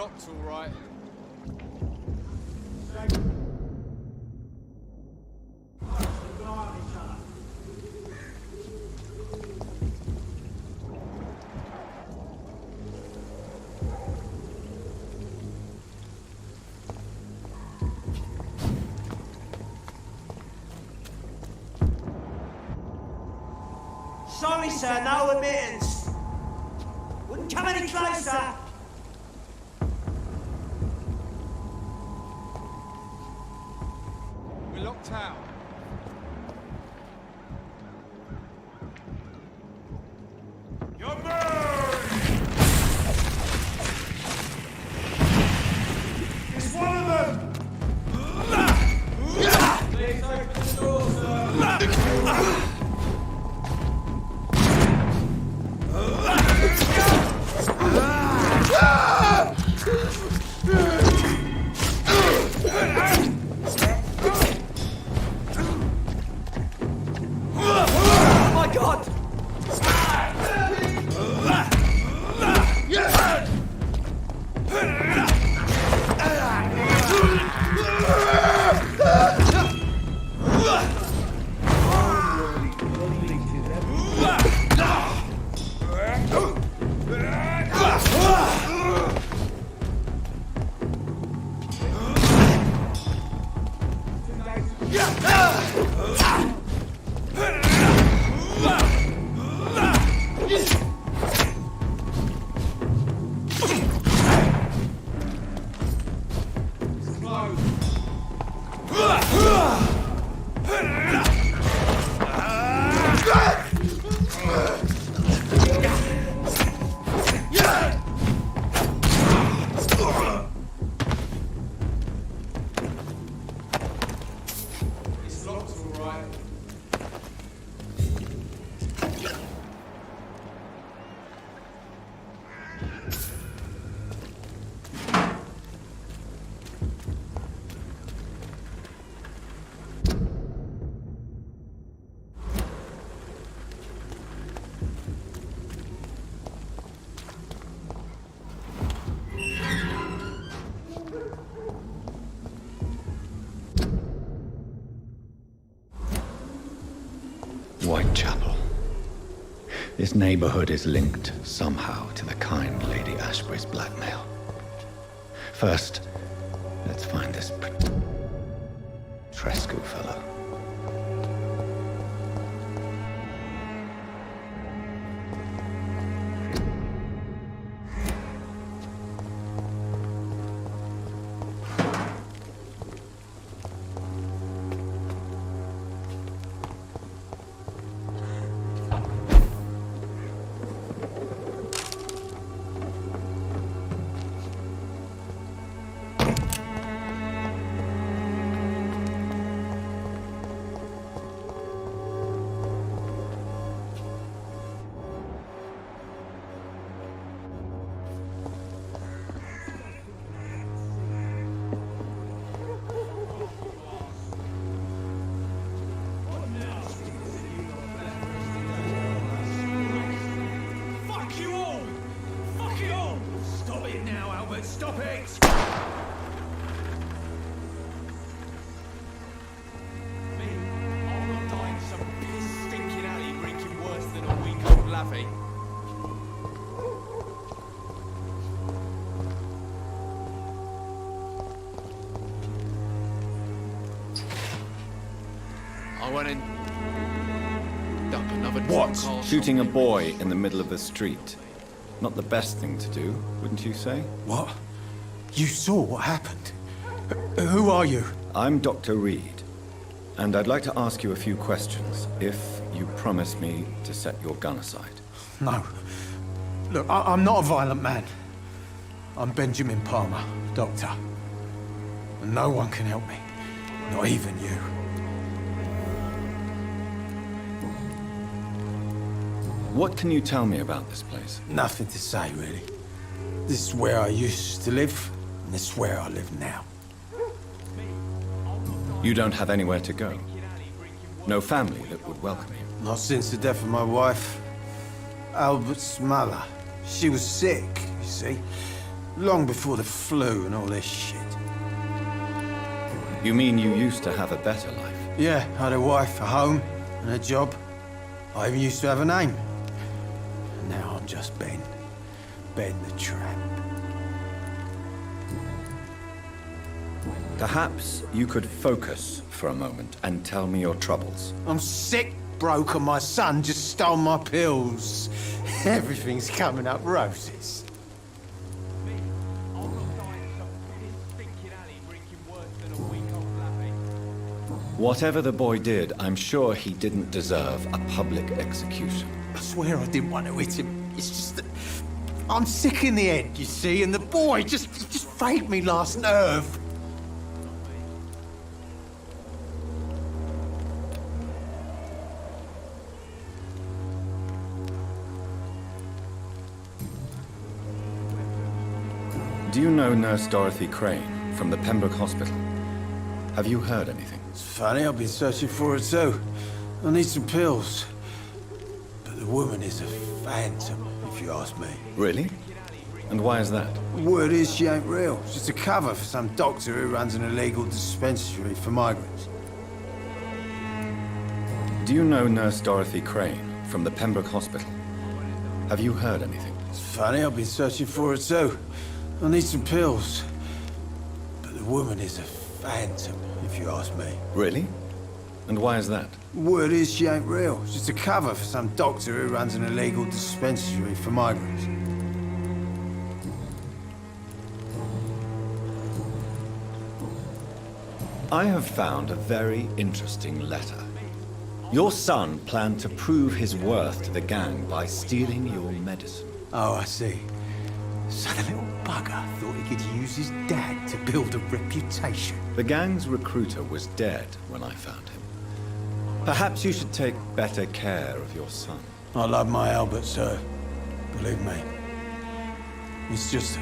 locked all right. Sorry, sir, no admittance. Wouldn't come any closer. We're locked out. You're burned! It's one of them! Please open the door, sir. Oh my God! It's locked all right. Whitechapel. This neighborhood is linked somehow to the kind Lady Ashbury's blackmail. First, let's find this Tresco fellow. Fuck you all! Fuck it all! Stop it now, Albert, stop it! Me, I'll not die in some piss stinking alley drinking worse than a week old lavvy. I went in. Duck another What? drunk arse Shooting a on me. boy in the middle of the street. Not the best thing to do, wouldn't you say? What? You saw what happened? Who are you? I'm Dr. Reed, and I'd like to ask you a few questions, if you promise me to set your gun aside. No. Look, I'm not a violent man. I'm Benjamin Palmer, doctor. And no one can help me. Not even you. What can you tell me about this place? Nothing to say, really. This is where I used to live, and this is where I live now. You don't have anywhere to go? No family that would welcome you? Not since the death of my wife, Albert's mother. She was sick, you see. Long before the flu and all this shit. You mean you used to have a better life? Yeah, I had a wife, a home, and a job. I even used to have a name. And now I'm just Ben. Ben the Tramp. Perhaps you could focus for a moment and tell me your troubles. I'm sick, broke, and my son just stole my pills. Everything's coming up roses. I'm not dying in some piss stinking alley drinking worse than a week-old lappy. Whatever the boy did, I'm sure he didn't deserve a public execution. I swear I didn't want to hit him. It's just that I'm sick in the head, you see, and the boy just frayed me last nerve. Do you know Nurse Dorothy Crane from the Pembroke Hospital? Have you heard anything? It's funny, I've been searching for her too. I need some pills. But the woman is a phantom, if you ask me. Really? And why is that? Word is she ain't real. She's a cover for some doctor who runs an illegal dispensary for migrants. Do you know Nurse Dorothy Crane from the Pembroke Hospital? Have you heard anything? It's funny, I've been searching for her too. I need some pills. But the woman is a phantom, if you ask me. Really? And why is that? Word is she ain't real. She's a cover for some doctor who runs an illegal dispensary for migrants. I have found a very interesting letter. Your son planned to prove his worth to the gang by stealing your medicine. Oh, I see. So the little bugger thought he could use his dad to build a reputation. The gang's recruiter was dead when I found him. Perhaps you should take better care of your son. I love my Albert, sir. Believe me. It's just...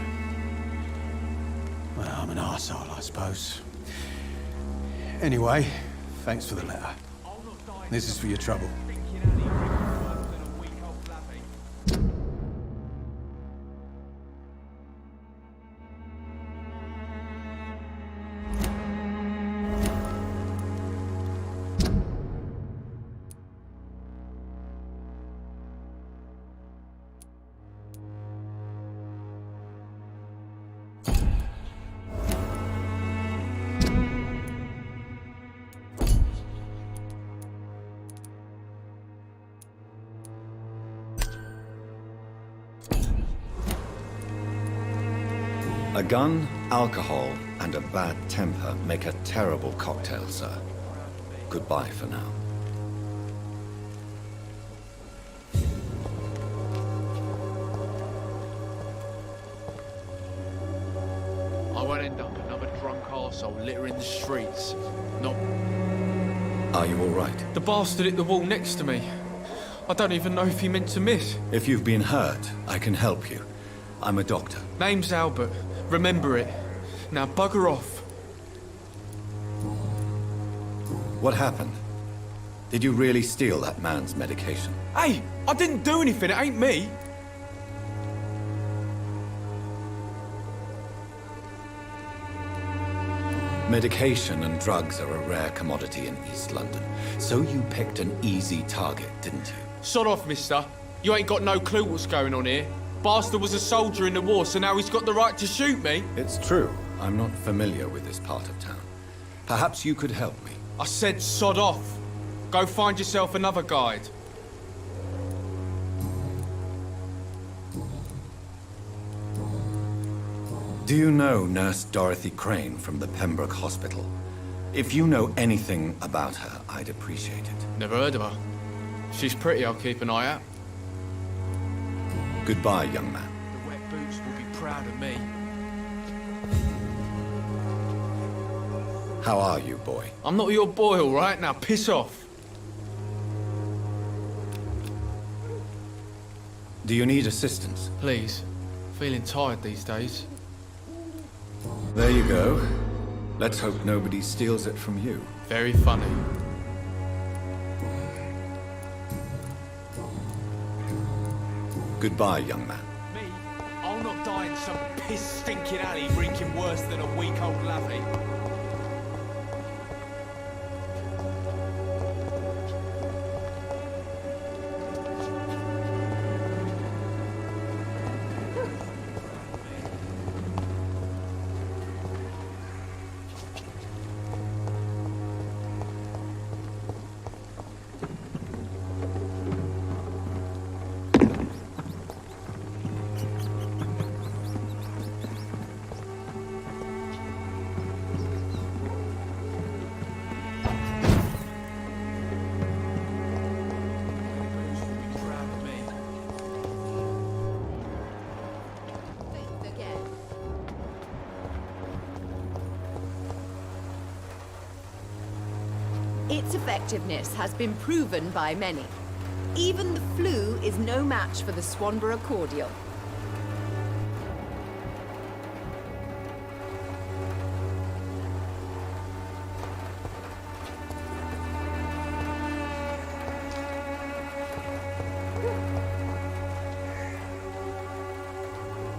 Well, I'm an arsehole, I suppose. Anyway, thanks for the letter. This is for your trouble. Stinking alley drinking worse than a week-old lappy. A gun, alcohol, and a bad temper make a terrible cocktail, sir. Goodbye for now. I won't end up another drunk arsehole littering the streets. Not... Are you all right? The bastard hit the wall next to me. I don't even know if he meant to miss. If you've been hurt, I can help you. I'm a doctor. Name's Albert. Remember it. Now bugger off. What happened? Did you really steal that man's medication? Hey, I didn't do anything. It ain't me. Medication and drugs are a rare commodity in East London. So you picked an easy target, didn't you? Sod off, mister. You ain't got no clue what's going on here. Bastard was a soldier in the war, so now he's got the right to shoot me. It's true. I'm not familiar with this part of town. Perhaps you could help me. I said sod off. Go find yourself another guide. Do you know Nurse Dorothy Crane from the Pembroke Hospital? If you know anything about her, I'd appreciate it. Never heard of her. She's pretty, I'll keep an eye out. Goodbye, young man. The wet boots will be proud of me. How are you, boy? I'm not your boy, all right? Now piss off. Do you need assistance? Please. Feeling tired these days. There you go. Let's hope nobody steals it from you. Very funny. Goodbye, young man. Me? I'll not dying some piss-stinking alley reeking worse than a week-old lavvy. Its effectiveness has been proven by many. Even the flu is no match for the Swanborough cordial.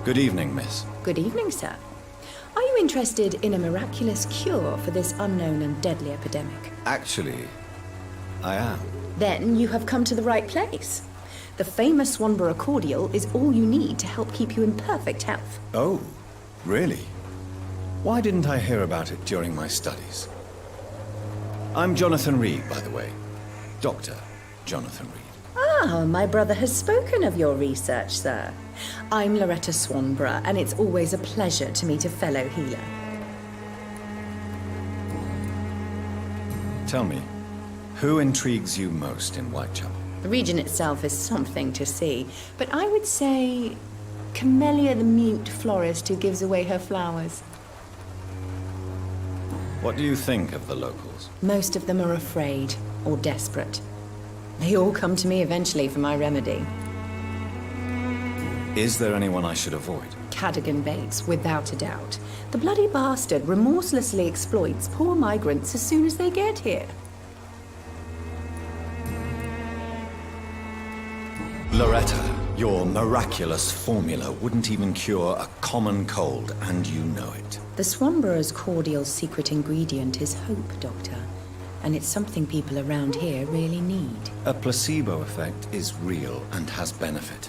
Good evening, miss. Good evening, sir. Are you interested in a miraculous cure for this unknown and deadly epidemic? Actually, I am. Then you have come to the right place. The famous Swanborough cordial is all you need to help keep you in perfect health. Oh, really? Why didn't I hear about it during my studies? I'm Jonathan Reed, by the way. Dr. Jonathan Reed. Ah, my brother has spoken of your research, sir. I'm Loretta Swanborough, and it's always a pleasure to meet a fellow healer. Tell me, who intrigues you most in Whitechapel? The region itself is something to see, but I would say Camellia the mute florist who gives away her flowers. What do you think of the locals? Most of them are afraid or desperate. They all come to me eventually for my remedy. Is there anyone I should avoid? Cadogan Bates, without a doubt. The bloody bastard remorselessly exploits poor migrants as soon as they get here. Loretta, your miraculous formula wouldn't even cure a common cold, and you know it. The Swanborough's cordial's secret ingredient is hope, Doctor. And it's something people around here really need. A placebo effect is real and has benefit.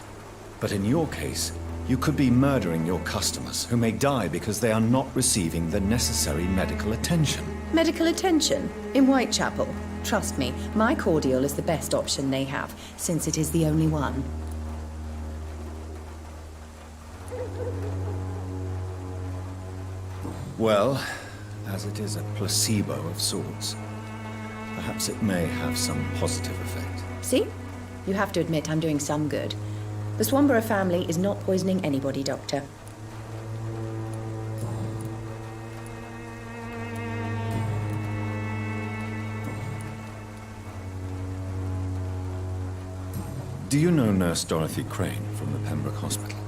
But in your case, you could be murdering your customers who may die because they are not receiving the necessary medical attention. Medical attention? In Whitechapel? Trust me, my cordial is the best option they have, since it is the only one. Well, as it is a placebo of sorts, perhaps it may have some positive effect. See? You have to admit I'm doing some good. The Swanborough family is not poisoning anybody, Doctor. Do you know Nurse Dorothy Crane from the Pembroke Hospital?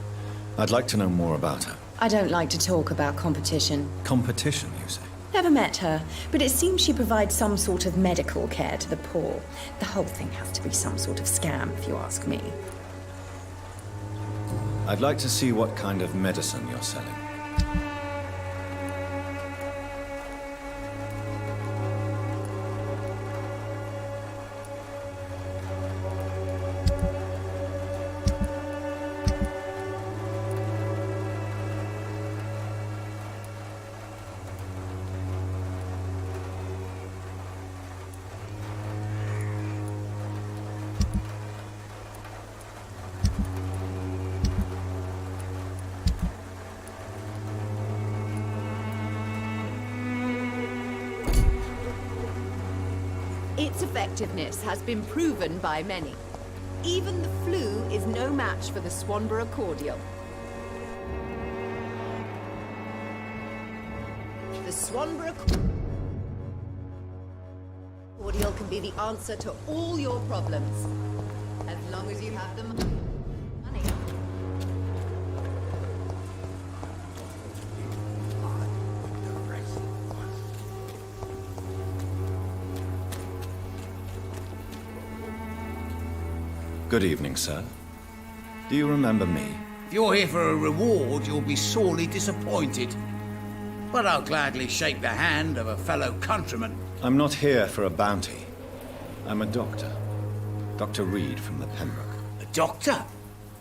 I'd like to know more about her. I don't like to talk about competition. Competition, you say? Never met her, but it seems she provides some sort of medical care to the poor. The whole thing has to be some sort of scam, if you ask me. I'd like to see what kind of medicine you're selling. Its effectiveness has been proven by many. Even the flu is no match for the Swanborough cordial. The Swanborough cordial can be the answer to all your problems. As long as you have the money. Good evening, sir. Do you remember me? If you're here for a reward, you'll be sorely disappointed. But I'll gladly shake the hand of a fellow countryman. I'm not here for a bounty. I'm a doctor. Dr. Reed from the Pembroke. A doctor?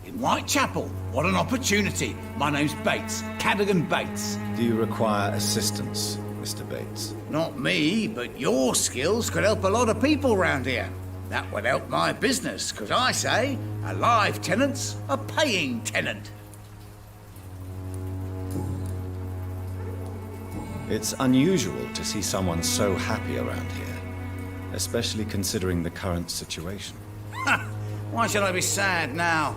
In Whitechapel? What an opportunity. My name's Bates. Cadogan Bates. Do you require assistance, Mr. Bates? Not me, but your skills could help a lot of people round here. That would help my business, because I say, a live tenant's a paying tenant. It's unusual to see someone so happy around here, especially considering the current situation. Why should I be sad now?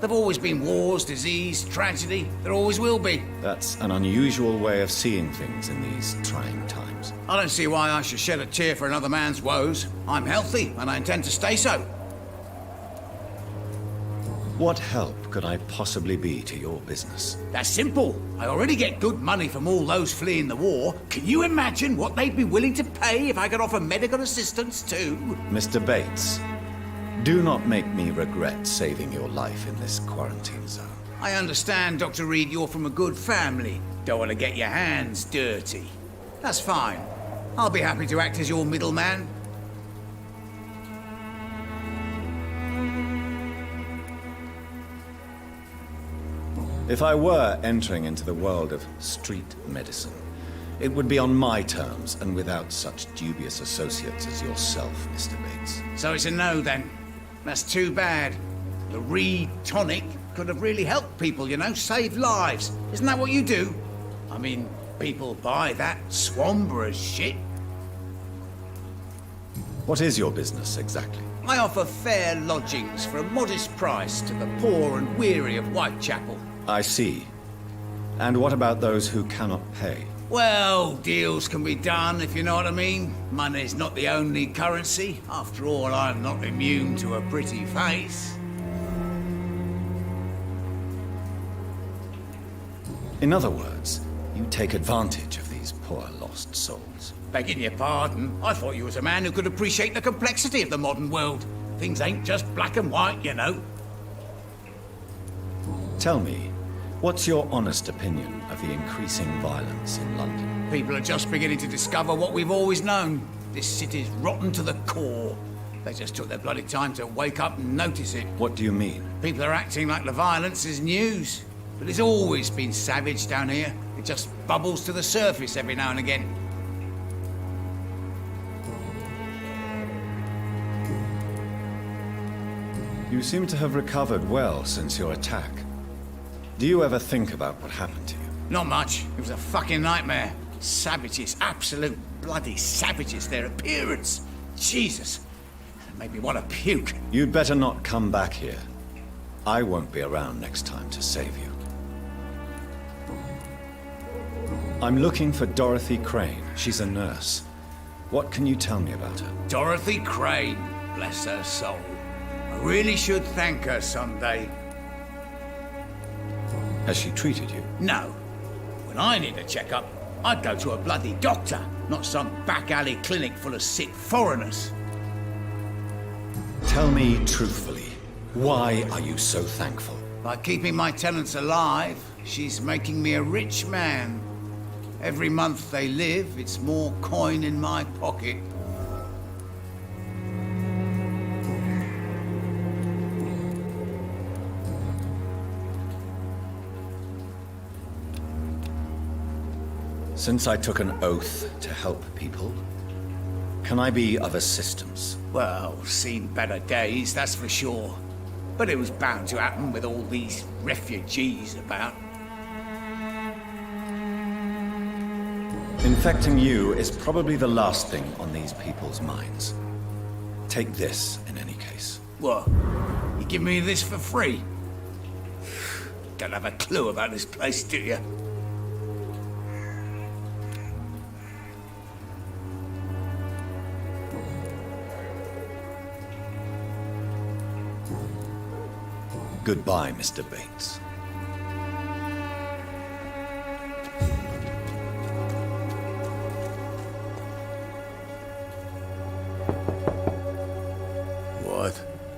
There've always been wars, disease, tragedy. There always will be. That's an unusual way of seeing things in these trying times. I don't see why I should shed a tear for another man's woes. I'm healthy, and I intend to stay so. What help could I possibly be to your business? That's simple. I already get good money from all those fleeing the war. Can you imagine what they'd be willing to pay if I could offer medical assistance too? Mr. Bates, do not make me regret saving your life in this quarantine zone. I understand, Dr. Reed, you're from a good family. Don't want to get your hands dirty. That's fine. I'll be happy to act as your middleman. If I were entering into the world of street medicine, it would be on my terms and without such dubious associates as yourself, Mr. Bates. So it's a no, then. That's too bad. The Reed tonic could have really helped people, you know, saved lives. Isn't that what you do? I mean, people buy that Swanborough shit. What is your business, exactly? I offer fair lodgings for a modest price to the poor and weary of Whitechapel. I see. And what about those who cannot pay? Well, deals can be done, if you know what I mean. Money's not the only currency. After all, I'm not immune to a pretty face. In other words, you take advantage of these poor lost souls. Begging your pardon, I thought you was a man who could appreciate the complexity of the modern world. Things ain't just black and white, you know. Tell me, what's your honest opinion of the increasing violence in London? People are just beginning to discover what we've always known. This city's rotten to the core. They just took their bloody time to wake up and notice it. What do you mean? People are acting like the violence is news. But it's always been savage down here. It just bubbles to the surface every now and again. You seem to have recovered well since your attack. Do you ever think about what happened to you? Not much. It was a fucking nightmare. Savages, absolute bloody savages. Their appearance. Jesus. It made me want to puke. You'd better not come back here. I won't be around next time to save you. I'm looking for Dorothy Crane. She's a nurse. What can you tell me about her? Dorothy Crane. Bless her soul. I really should thank her someday. Has she treated you? No. When I need a checkup, I'd go to a bloody doctor, not some back alley clinic full of sick foreigners. Tell me truthfully, why are you so thankful? By keeping my tenants alive, she's making me a rich man. Every month they live, it's more coin in my pocket. Since I took an oath to help people, can I be of assistance? Well, seen better days, that's for sure. But it was bound to happen with all these refugees about. Infecting you is probably the last thing on these people's minds. Take this, in any case. What? You give me this for free? Don't have a clue about this place, do you? Goodbye, Mr. Bates.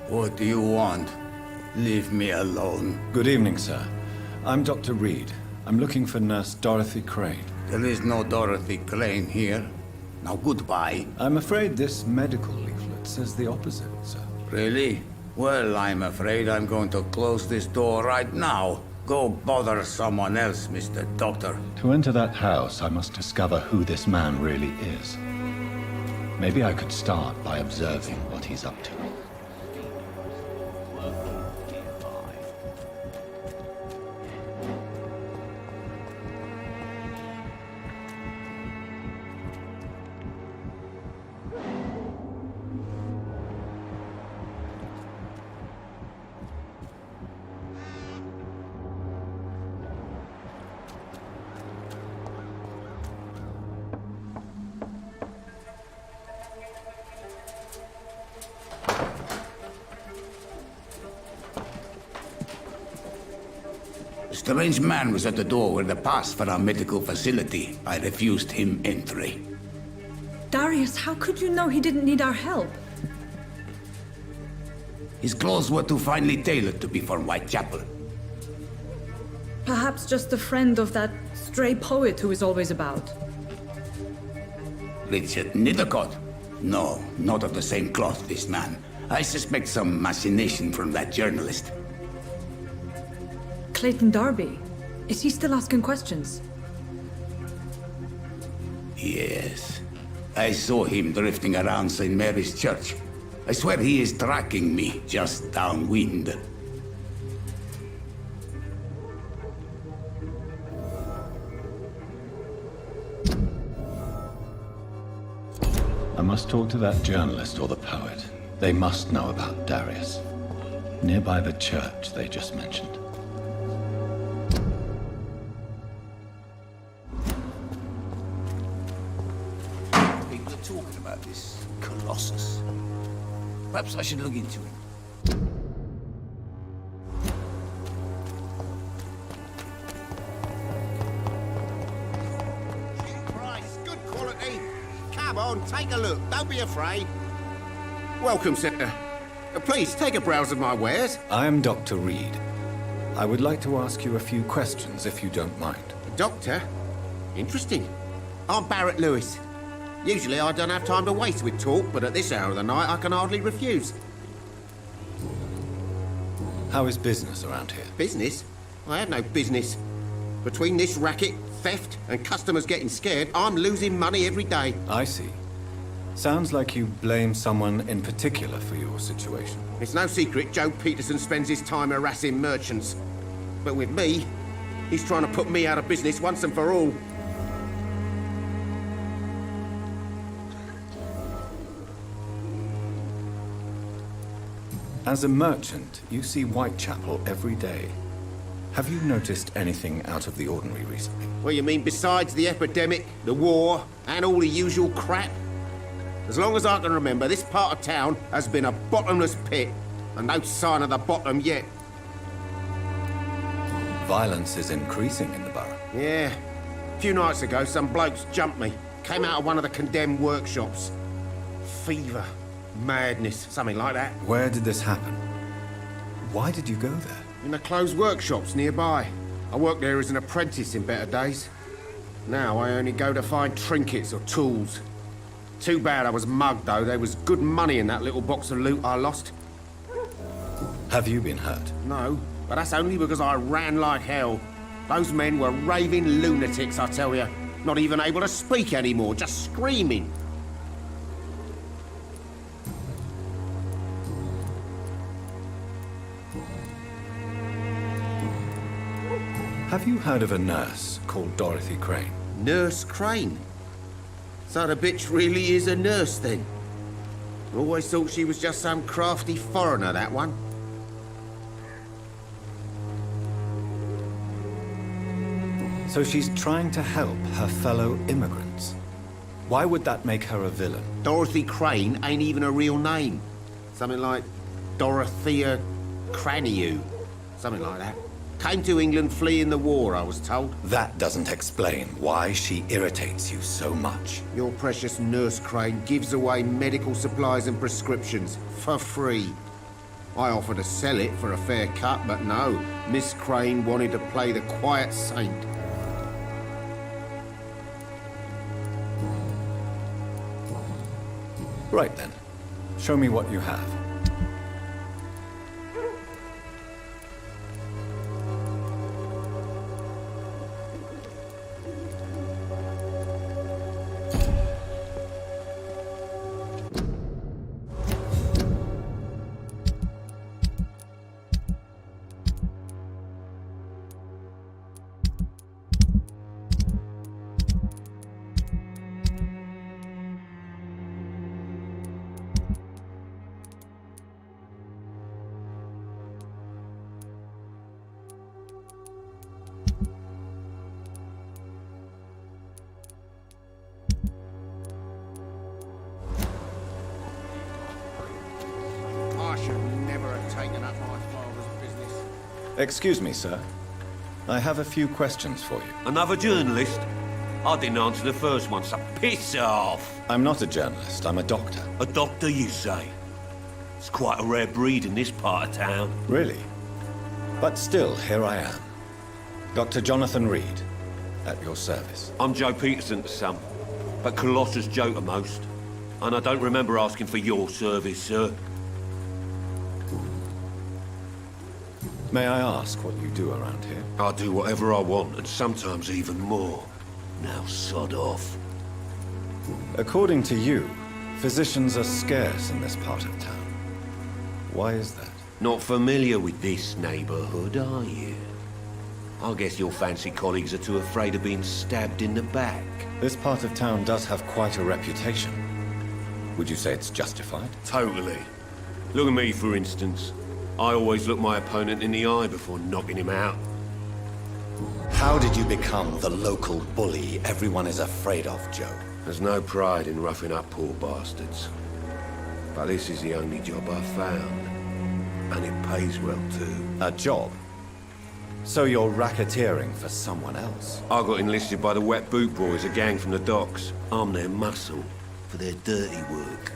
What do you want? Leave me alone. Good evening, sir. I'm Dr. Reed. I'm looking for Nurse Dorothy Crane. There is no Dorothy Crane here. Now goodbye. I'm afraid this medical leaflet says the opposite, sir. Really? Well, I'm afraid I'm going to close this door right now. Go bother someone else, Mr. Doctor. To enter that house, I must discover who this man really is. Maybe I could start by observing what he's up to. A strange man was at the door with a pass for our medical facility. I refused him entry. Darius, how could you know he didn't need our help? His clothes were too finely tailored to be from Whitechapel. Perhaps just a friend of that stray poet who is always about. Richard Nethercott? No, not of the same cloth, this man. I suspect some machination from that journalist. Clayton Darby. Is he still asking questions? Yes. I saw him drifting around St. Mary's Church. I swear he is tracking me just downwind. I must talk to that journalist or the poet. They must know about Darius. Nearby the church they just mentioned. People are talking about this Colossus. Perhaps I should look into him. Price, good quality. Come on, take a look. Don't be afraid. Welcome, sir. Please, take a browse of my wares. I am Dr. Reed. I would like to ask you a few questions, if you don't mind. Doctor? Interesting. I'm Barrett Lewis. Usually I don't have time to waste with talk, but at this hour of the night I can hardly refuse. How is business around here? Business? I have no business. Between this racket, theft, and customers getting scared, I'm losing money every day. I see. Sounds like you blame someone in particular for your situation. It's no secret Joe Peterson spends his time harassing merchants. But with me, he's trying to put me out of business once and for all. As a merchant, you see Whitechapel every day. Have you noticed anything out of the ordinary recently? What you mean besides the epidemic, the war, and all the usual crap? As long as I can remember, this part of town has been a bottomless pit, and no sign of the bottom yet. Violence is increasing in the borough. Yeah. A few nights ago, some blokes jumped me. Came out of one of the condemned workshops. Fever, madness, something like that. Where did this happen? Why did you go there? In the closed workshops nearby. I worked there as an apprentice in better days. Now I only go to find trinkets or tools. Too bad I was mugged, though. There was good money in that little box of loot I lost. Have you been hurt? No, but that's only because I ran like hell. Those men were raving lunatics, I tell you. Not even able to speak anymore, just screaming. Have you heard of a nurse called Dorothy Crane? Nurse Crane? So the bitch really is a nurse, then? I always thought she was just some crafty foreigner, that one. So she's trying to help her fellow immigrants. Why would that make her a villain? Dorothy Crane ain't even a real name. Something like Dorothea Craniu. Something like that. Came to England fleeing the war, I was told. That doesn't explain why she irritates you so much. Your precious Nurse Crane gives away medical supplies and prescriptions for free. I offered to sell it for a fair cut, but no. Miss Crane wanted to play the quiet saint. Right then. Show me what you have. I should never have taken up my father's business. Excuse me, sir. I have a few questions for you. Another journalist? I didn't answer the first one, so piss off! I'm not a journalist, I'm a doctor. A doctor, you say? It's quite a rare breed in this part of town. Really? But still, here I am. Dr. Jonathan Reed, at your service. I'm Joe Peterson to some, but Colossus Joe to most. And I don't remember asking for your service, sir. May I ask what you do around here? I do whatever I want, and sometimes even more. Now sod off. According to you, physicians are scarce in this part of town. Why is that? Not familiar with this neighborhood, are you? I guess your fancy colleagues are too afraid of being stabbed in the back. This part of town does have quite a reputation. Would you say it's justified? Totally. Look at me, for instance. I always look my opponent in the eye before knocking him out. How did you become the local bully everyone is afraid of, Joe? There's no pride in roughing up poor bastards. But this is the only job I've found. And it pays well, too. A job? So you're racketeering for someone else? I got enlisted by the Wet Boot Boys, a gang from the docks. I'm their muscle for their dirty work.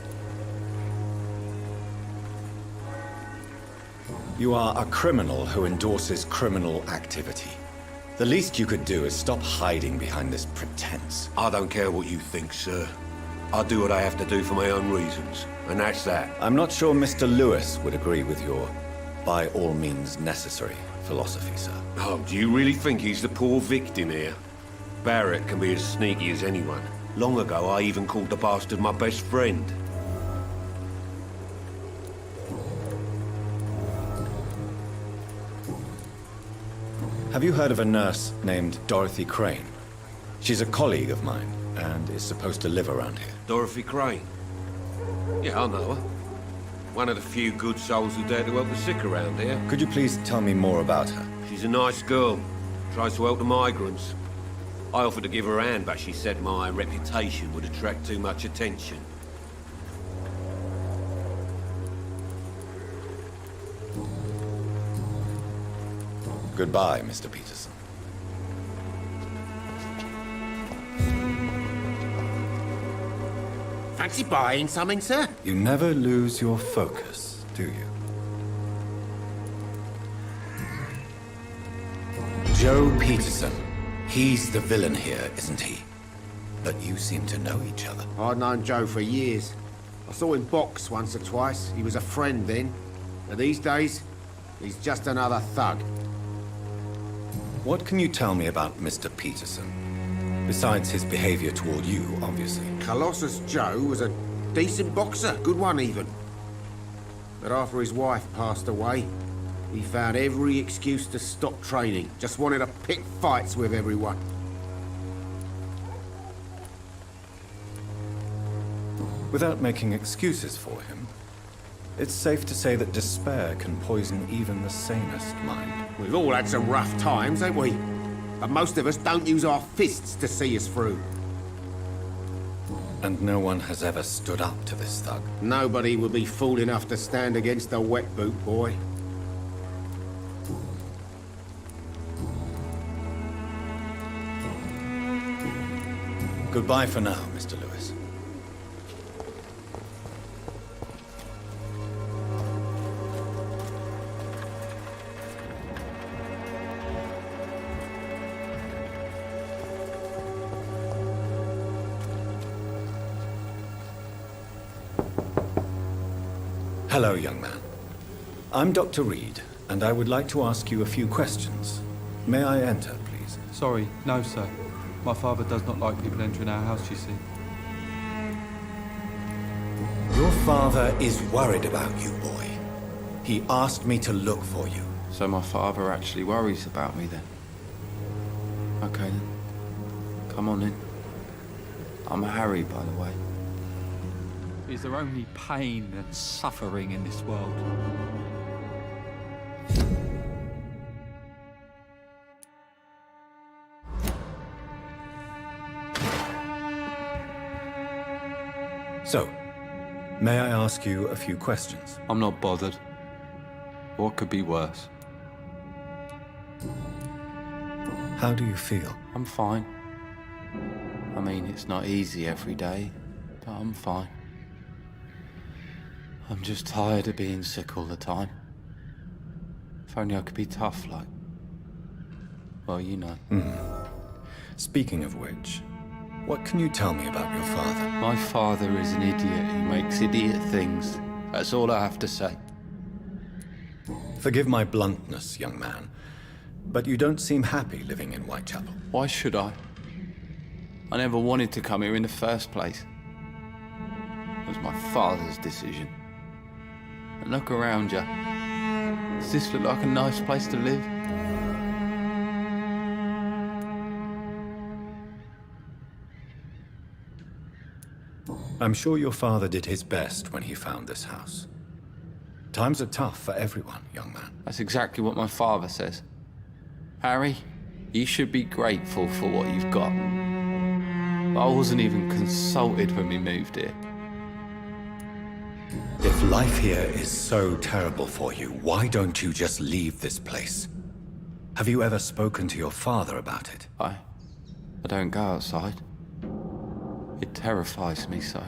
You are a criminal who endorses criminal activity. The least you could do is stop hiding behind this pretense. I don't care what you think, sir. I do what I have to do for my own reasons, and that's that. I'm not sure Mr. Lewis would agree with your by all means necessary philosophy, sir. Oh, do you really think he's the poor victim here? Barrett can be as sneaky as anyone. Long ago, I even called the bastard my best friend. Have you heard of a nurse named Dorothy Crane? She's a colleague of mine, and is supposed to live around here. Dorothy Crane? Yeah, I know her. One of the few good souls who dare to help the sick around here. Could you please tell me more about her? She's a nice girl. Tries to help the migrants. I offered to give her a hand, but she said my reputation would attract too much attention. Goodbye, Mr. Peterson. Fancy buying something, sir? You never lose your focus, do you? Joe Peterson. He's the villain here, isn't he? But you seem to know each other. I'd known Joe for years. I saw him box once or twice. He was a friend then. But these days, he's just another thug. What can you tell me about Mr. Peterson? Besides his behavior toward you, obviously. Colossus Joe was a decent boxer, good one even. But after his wife passed away, he found every excuse to stop training. Just wanted to pick fights with everyone. Without making excuses for him, it's safe to say that despair can poison even the sanest mind. We've all had some rough times, ain't we? But most of us don't use our fists to see us through. And no one has ever stood up to this thug. Nobody would be fool enough to stand against a wet boot boy. Goodbye for now, Mr. Lewis. Hello, young man. I'm Dr. Reed, and I would like to ask you a few questions. May I enter, please? Sorry, no, sir. My father does not like people entering our house, you see. Your father is worried about you, boy. He asked me to look for you. So my father actually worries about me then? Okay then. Come on in. I'm Harry, by the way. Is there only pain and suffering in this world? So, may I ask you a few questions? I'm not bothered. What could be worse? How do you feel? I'm fine. I mean, it's not easy every day, but I'm fine. I'm just tired of being sick all the time. If only I could be tough, like... Well, you know. Speaking of which, what can you tell me about your father? My father is an idiot who makes idiot things. That's all I have to say. Forgive my bluntness, young man, but you don't seem happy living in Whitechapel. Why should I? I never wanted to come here in the first place. It was my father's decision. And look around you. Does this look like a nice place to live? I'm sure your father did his best when he found this house. Times are tough for everyone, young man. That's exactly what my father says. Harry, you should be grateful for what you've got. I wasn't even consulted when we moved here. If life here is so terrible for you, why don't you just leave this place? Have you ever spoken to your father about it? I don't go outside. It terrifies me so.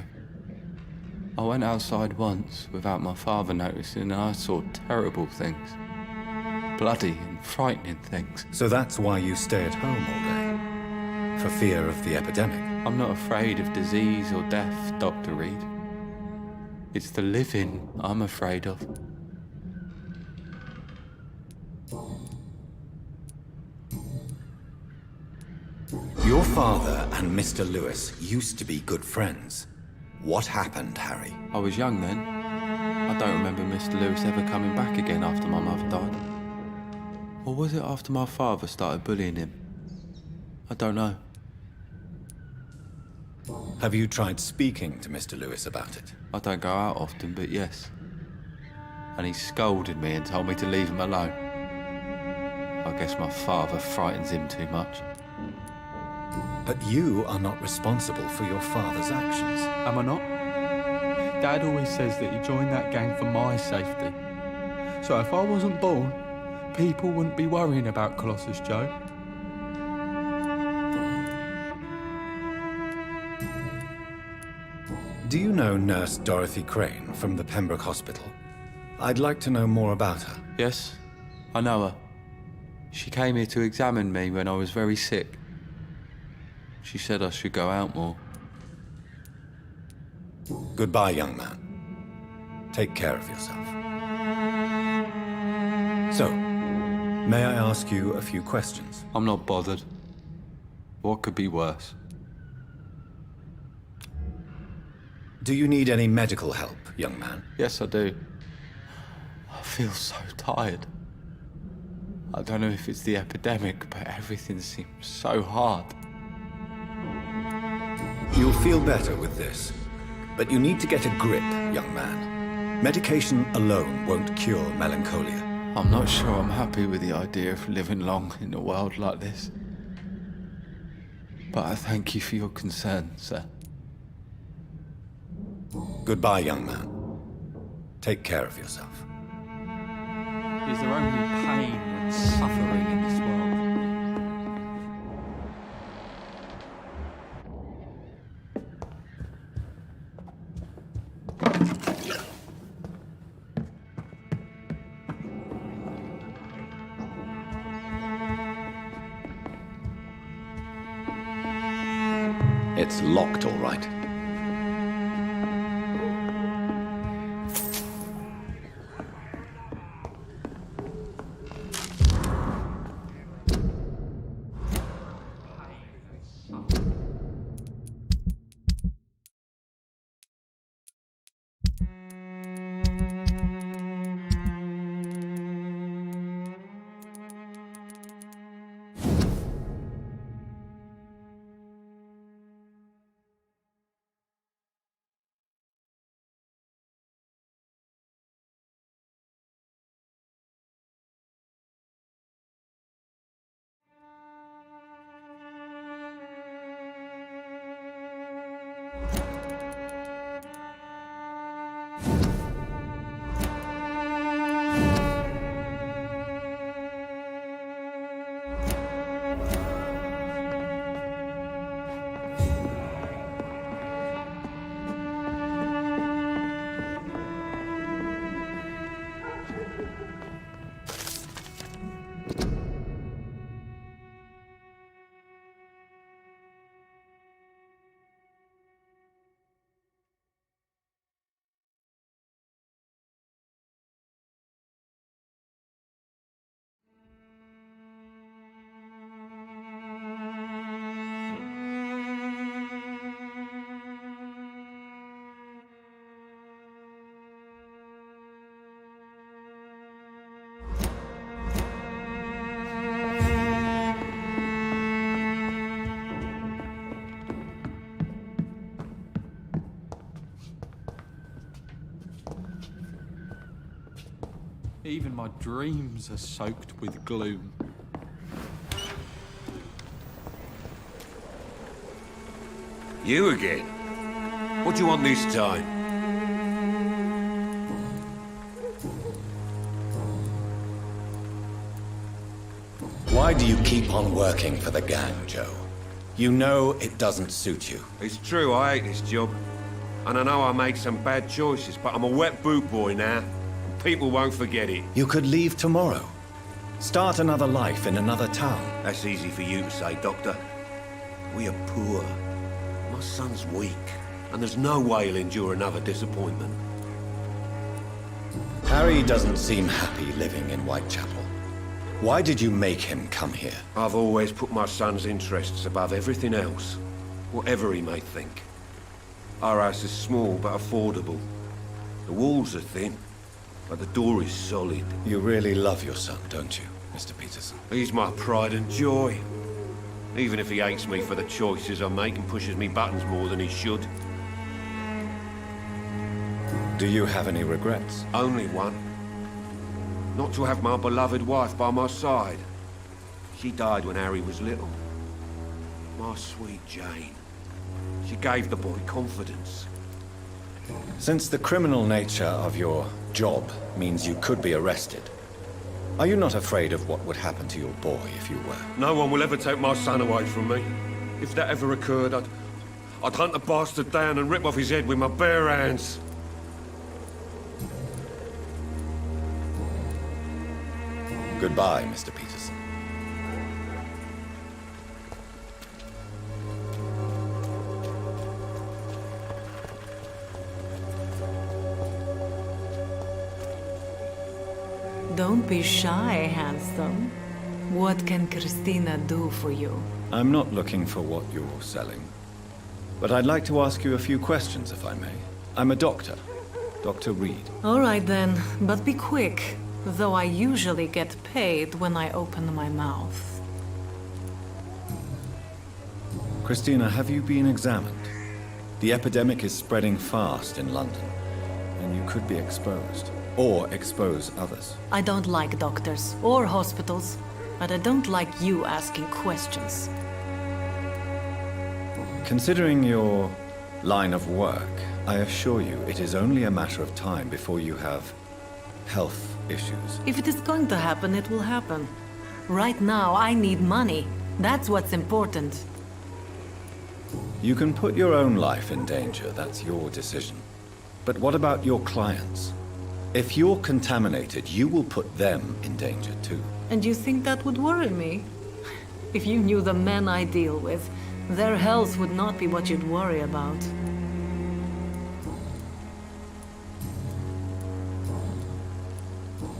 I went outside once without my father noticing and I saw terrible things. Bloody and frightening things. So that's why you stay at home all day? For fear of the epidemic? I'm not afraid of disease or death, Dr. Reed. It's the living I'm afraid of. Your father and Mr. Lewis used to be good friends. What happened, Harry? I was young then. I don't remember Mr. Lewis ever coming back again after my mother died. Or was it after my father started bullying him? I don't know. Have you tried speaking to Mr. Lewis about it? I don't go out often, but yes. And he scolded me and told me to leave him alone. I guess my father frightens him too much. But you are not responsible for your father's actions. Am I not? Dad always says that he joined that gang for my safety. So if I wasn't born, people wouldn't be worrying about Colossus Joe. Do you know Nurse Dorothy Crane from the Pembroke Hospital? I'd like to know more about her. Yes, I know her. She came here to examine me when I was very sick. She said I should go out more. Goodbye, young man. Take care of yourself. So, may I ask you a few questions? I'm not bothered. What could be worse? Do you need any medical help, young man? Yes, I do. I feel so tired. I don't know if it's the epidemic, but everything seems so hard. You'll feel better with this, but you need to get a grip, young man. Medication alone won't cure melancholia. I'm not sure I'm happy with the idea of living long in a world like this. But I thank you for your concern, sir. Goodbye, young man. Take care of yourself. Is there only pain and suffering in this world? It's locked, all right. Even my dreams are soaked with gloom. You again? What do you want this time? Why do you keep on working for the gang, Joe? You know it doesn't suit you. It's true, I hate this job. And I know I made some bad choices, but I'm a wet boot boy now. And people won't forget it. You could leave tomorrow. Start another life in another town. That's easy for you to say, Doctor. We are poor. My son's weak, and there's no way he'll endure another disappointment. Harry doesn't seem happy living in Whitechapel. Why did you make him come here? I've always put my son's interests above everything else, whatever he may think. Our house is small but affordable. The walls are thin, but the door is solid. You really love your son, don't you, Mr. Peterson? He's my pride and joy. Even if he hates me for the choices I make and pushes me buttons more than he should. Do you have any regrets? Only one. Not to have my beloved wife by my side. She died when Harry was little. My sweet Jane. She gave the boy confidence. Since the criminal nature of your job means you could be arrested, are you not afraid of what would happen to your boy if you were? No one will ever take my son away from me. If that ever occurred, I'd hunt the bastard down and rip off his head with my bare hands. Goodbye, Mr. Peterson. Don't be shy, handsome. What can Christina do for you? I'm not looking for what you're selling. But I'd like to ask you a few questions, if I may. I'm a doctor. Dr. Reed. All right then, but be quick. Though I usually get paid when I open my mouth. Christina, have you been examined? The epidemic is spreading fast in London, and you could be exposed, or expose others. I don't like doctors or hospitals, but I don't like you asking questions. Considering your line of work, I assure you it is only a matter of time before you have health issues. If it is going to happen, it will happen. Right now, I need money. That's what's important. You can put your own life in danger, that's your decision. But what about your clients? If you're contaminated, you will put them in danger too. And you think that would worry me? If you knew the men I deal with, their health would not be what you'd worry about.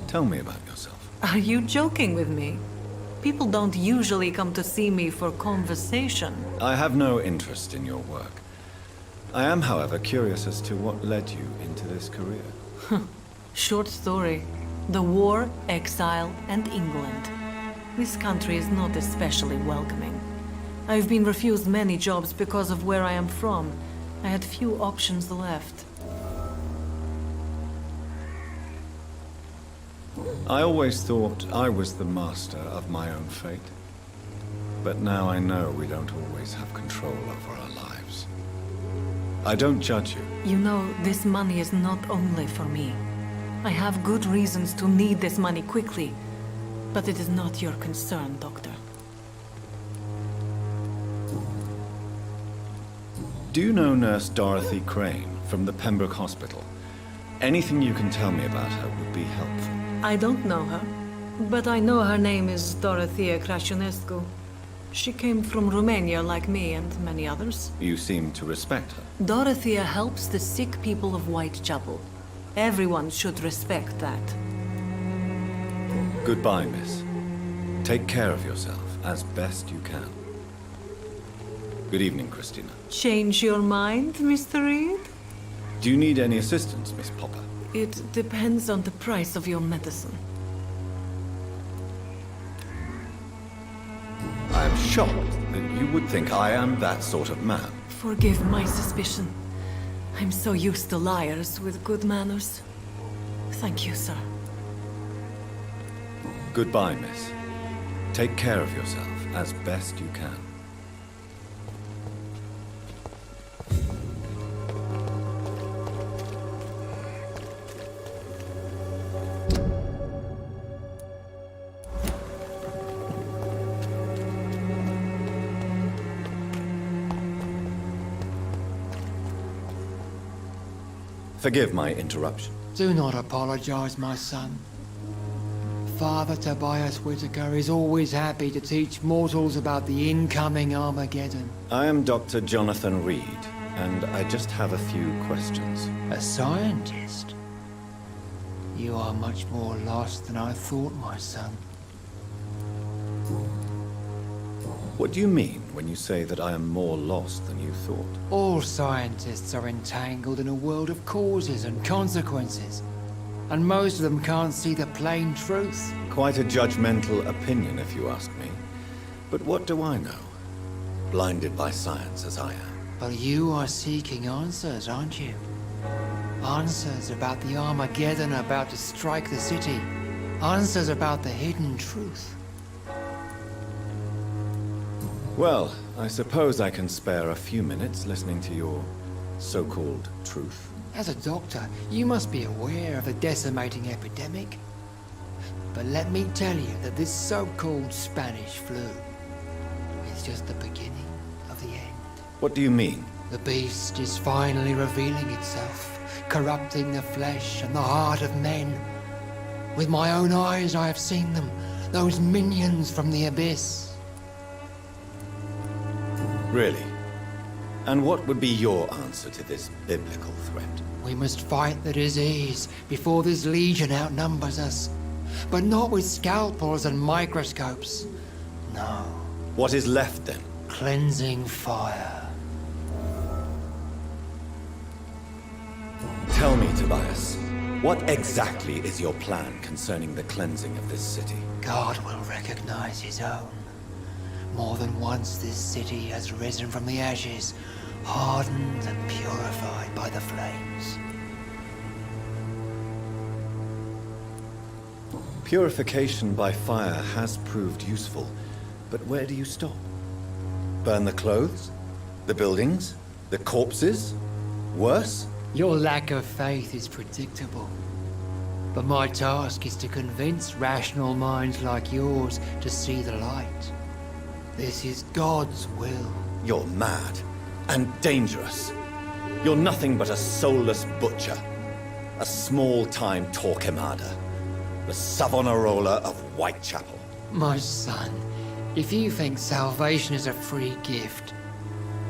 Tell me about yourself. Are you joking with me? People don't usually come to see me for conversation. I have no interest in your work. I am, however, curious as to what led you into this career. Short story. The war, exile, and England. This country is not especially welcoming. I've been refused many jobs because of where I am from. I had few options left. I always thought I was the master of my own fate. But now I know we don't always have control over our lives. I don't judge you. You know, this money is not only for me. I have good reasons to need this money quickly. But it is not your concern, Doctor. Do you know Nurse Dorothy Crane from the Pembroke Hospital? Anything you can tell me about her would be helpful. I don't know her, but I know her name is Dorothea Crăciunescu. She came from Romania like me and many others. You seem to respect her. Dorothea helps the sick people of Whitechapel. Everyone should respect that. Goodbye, miss. Take care of yourself as best you can. Good evening, Christina. Change your mind, Mr. Reed? Do you need any assistance, Miss Popper? It depends on the price of your medicine. I am shocked that you would think I am that sort of man. Forgive my suspicion. I'm so used to liars with good manners. Thank you, sir. Goodbye, miss. Take care of yourself as best you can. Forgive my interruption. Do not apologize, my son. Father Tobias Whitaker is always happy to teach mortals about the incoming Armageddon. I am Dr. Jonathan Reed, and I just have a few questions. A scientist? You are much more lost than I thought, my son. What do you mean when you say that I am more lost than you thought? All scientists are entangled in a world of causes and consequences, and most of them can't see the plain truth. Quite a judgmental opinion, if you ask me. But what do I know? Blinded by science as I am. But you are seeking answers, aren't you? Answers about the Armageddon about to strike the city. Answers about the hidden truth. Well, I suppose I can spare a few minutes listening to your so-called truth. As a doctor, you must be aware of the decimating epidemic. But let me tell you that this so-called Spanish flu is just the beginning of the end. What do you mean? The beast is finally revealing itself, corrupting the flesh and the heart of men. With my own eyes I have seen them, those minions from the abyss. Really? And what would be your answer to this biblical threat? We must fight the disease before this legion outnumbers us. But not with scalpels and microscopes. No. What is left then? Cleansing fire. Tell me, Tobias, what exactly is your plan concerning the cleansing of this city? God will recognize his own. More than once this city has risen from the ashes, hardened and purified by the flames. Purification by fire has proved useful, but where do you stop? Burn the clothes? The buildings? The corpses? Worse? Your lack of faith is predictable. But my task is to convince rational minds like yours to see the light. This is God's will. You're mad and dangerous. You're nothing but a soulless butcher. A small-time Torquemada. The Savonarola of Whitechapel. My son, if you think salvation is a free gift,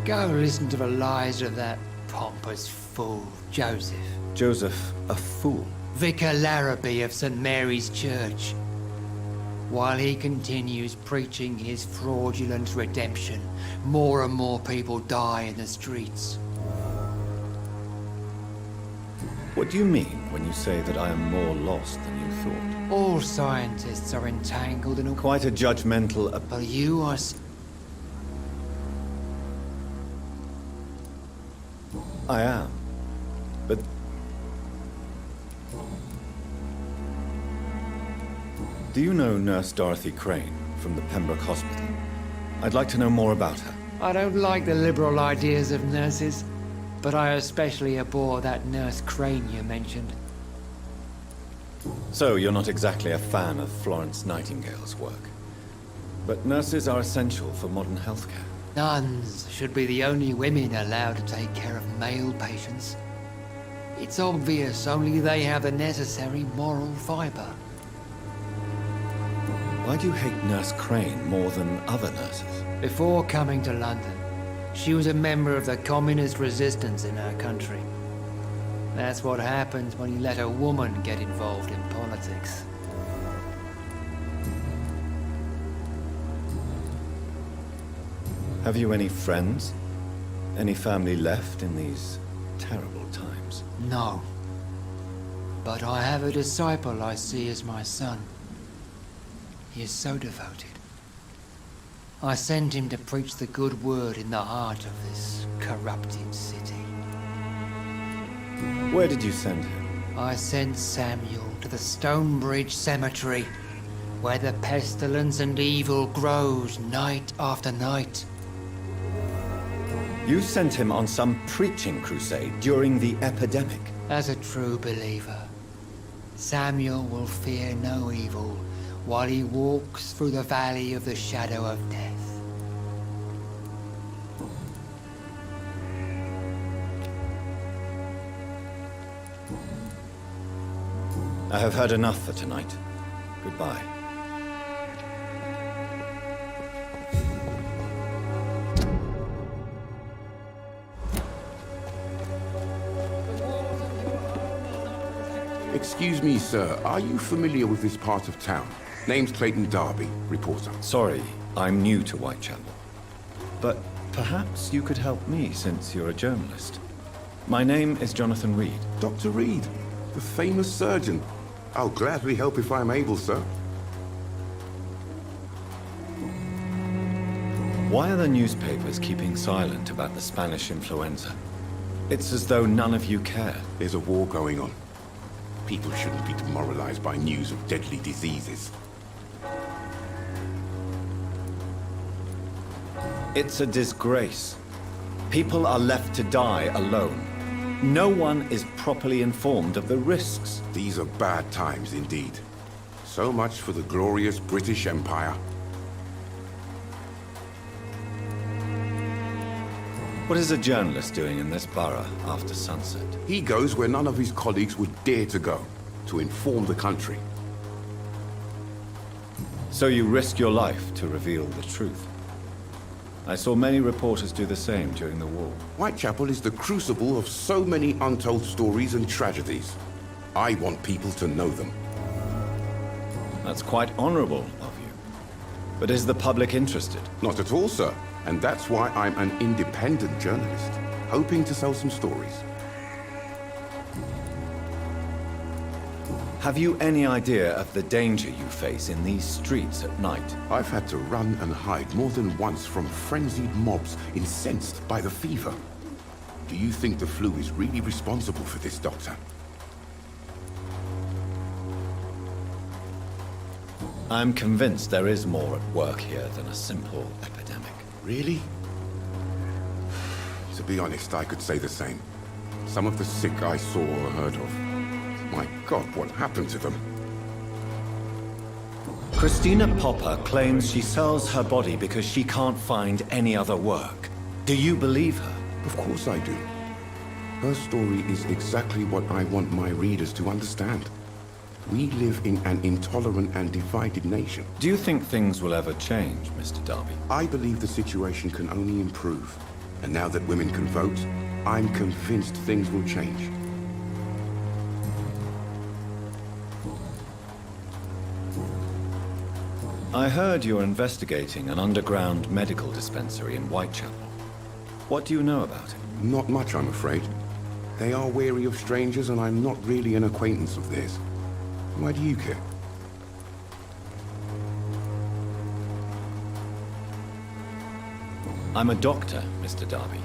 go listen to the lies of that pompous fool, Joseph. Joseph, a fool? Vicar Larrabee of St. Mary's Church. While he continues preaching his fraudulent redemption, more and more people die in the streets. What do you mean when you say that I am more lost than you thought? All scientists are entangled in a... Quite a judgmental... But you are... I am. But... Do you know Nurse Dorothy Crane from the Pembroke Hospital? I'd like to know more about her. I don't like the liberal ideas of nurses, but I especially abhor that Nurse Crane you mentioned. So, you're not exactly a fan of Florence Nightingale's work. But nurses are essential for modern healthcare. Nuns should be the only women allowed to take care of male patients. It's obvious only they have the necessary moral fibre. Why do you hate Nurse Crane more than other nurses? Before coming to London, she was a member of the communist resistance in her country. That's what happens when you let a woman get involved in politics. Have you any friends? Any family left in these terrible times? No. But I have a disciple I see as my son. He is so devoted. I send him to preach the good word in the heart of this corrupted city. Where did you send him? I sent Samuel to the Stonebridge Cemetery. where the pestilence and evil grows night after night. You sent him on some preaching crusade during the epidemic. As a true believer, Samuel will fear no evil while he walks through the valley of the shadow of death. I have heard enough for tonight. Goodbye. Excuse me, sir. Are you familiar with this part of town? Name's Clayton Darby, reporter. Sorry, I'm new to Whitechapel. But perhaps you could help me since you're a journalist. My name is Jonathan Reed. Dr. Reed, the famous surgeon. I'll gladly help if I'm able, sir. Why are the newspapers keeping silent about the Spanish influenza? It's as though none of you care. There's a war going on. People shouldn't be demoralized by news of deadly diseases. It's a disgrace. People are left to die alone. No one is properly informed of the risks. These are bad times indeed. So much for the glorious British Empire. What is a journalist doing in this borough after sunset? He goes where none of his colleagues would dare to go, to inform the country. So you risk your life to reveal the truth. I saw many reporters do the same during the war. Whitechapel is the crucible of so many untold stories and tragedies. I want people to know them. That's quite honorable of you. But is the public interested? Not at all, sir. And that's why I'm an independent journalist, hoping to sell some stories. Have you any idea of the danger you face in these streets at night? I've had to run and hide more than once from frenzied mobs incensed by the fever. Do you think the flu is really responsible for this, Doctor? I'm convinced there is more at work here than a simple epidemic. Really? To be honest, I could say the same. Some of the sick I saw or heard of. My God, what happened to them? Christina Popper claims she sells her body because she can't find any other work. Do you believe her? Of course I do. Her story is exactly what I want my readers to understand. We live in an intolerant and divided nation. Do you think things will ever change, Mr. Darby? I believe the situation can only improve. And now that women can vote, I'm convinced things will change. I heard you're investigating an underground medical dispensary in Whitechapel. What do you know about it? Not much, I'm afraid. They are wary of strangers, and I'm not really an acquaintance of theirs. Why do you care? I'm a doctor, Mr. Darby.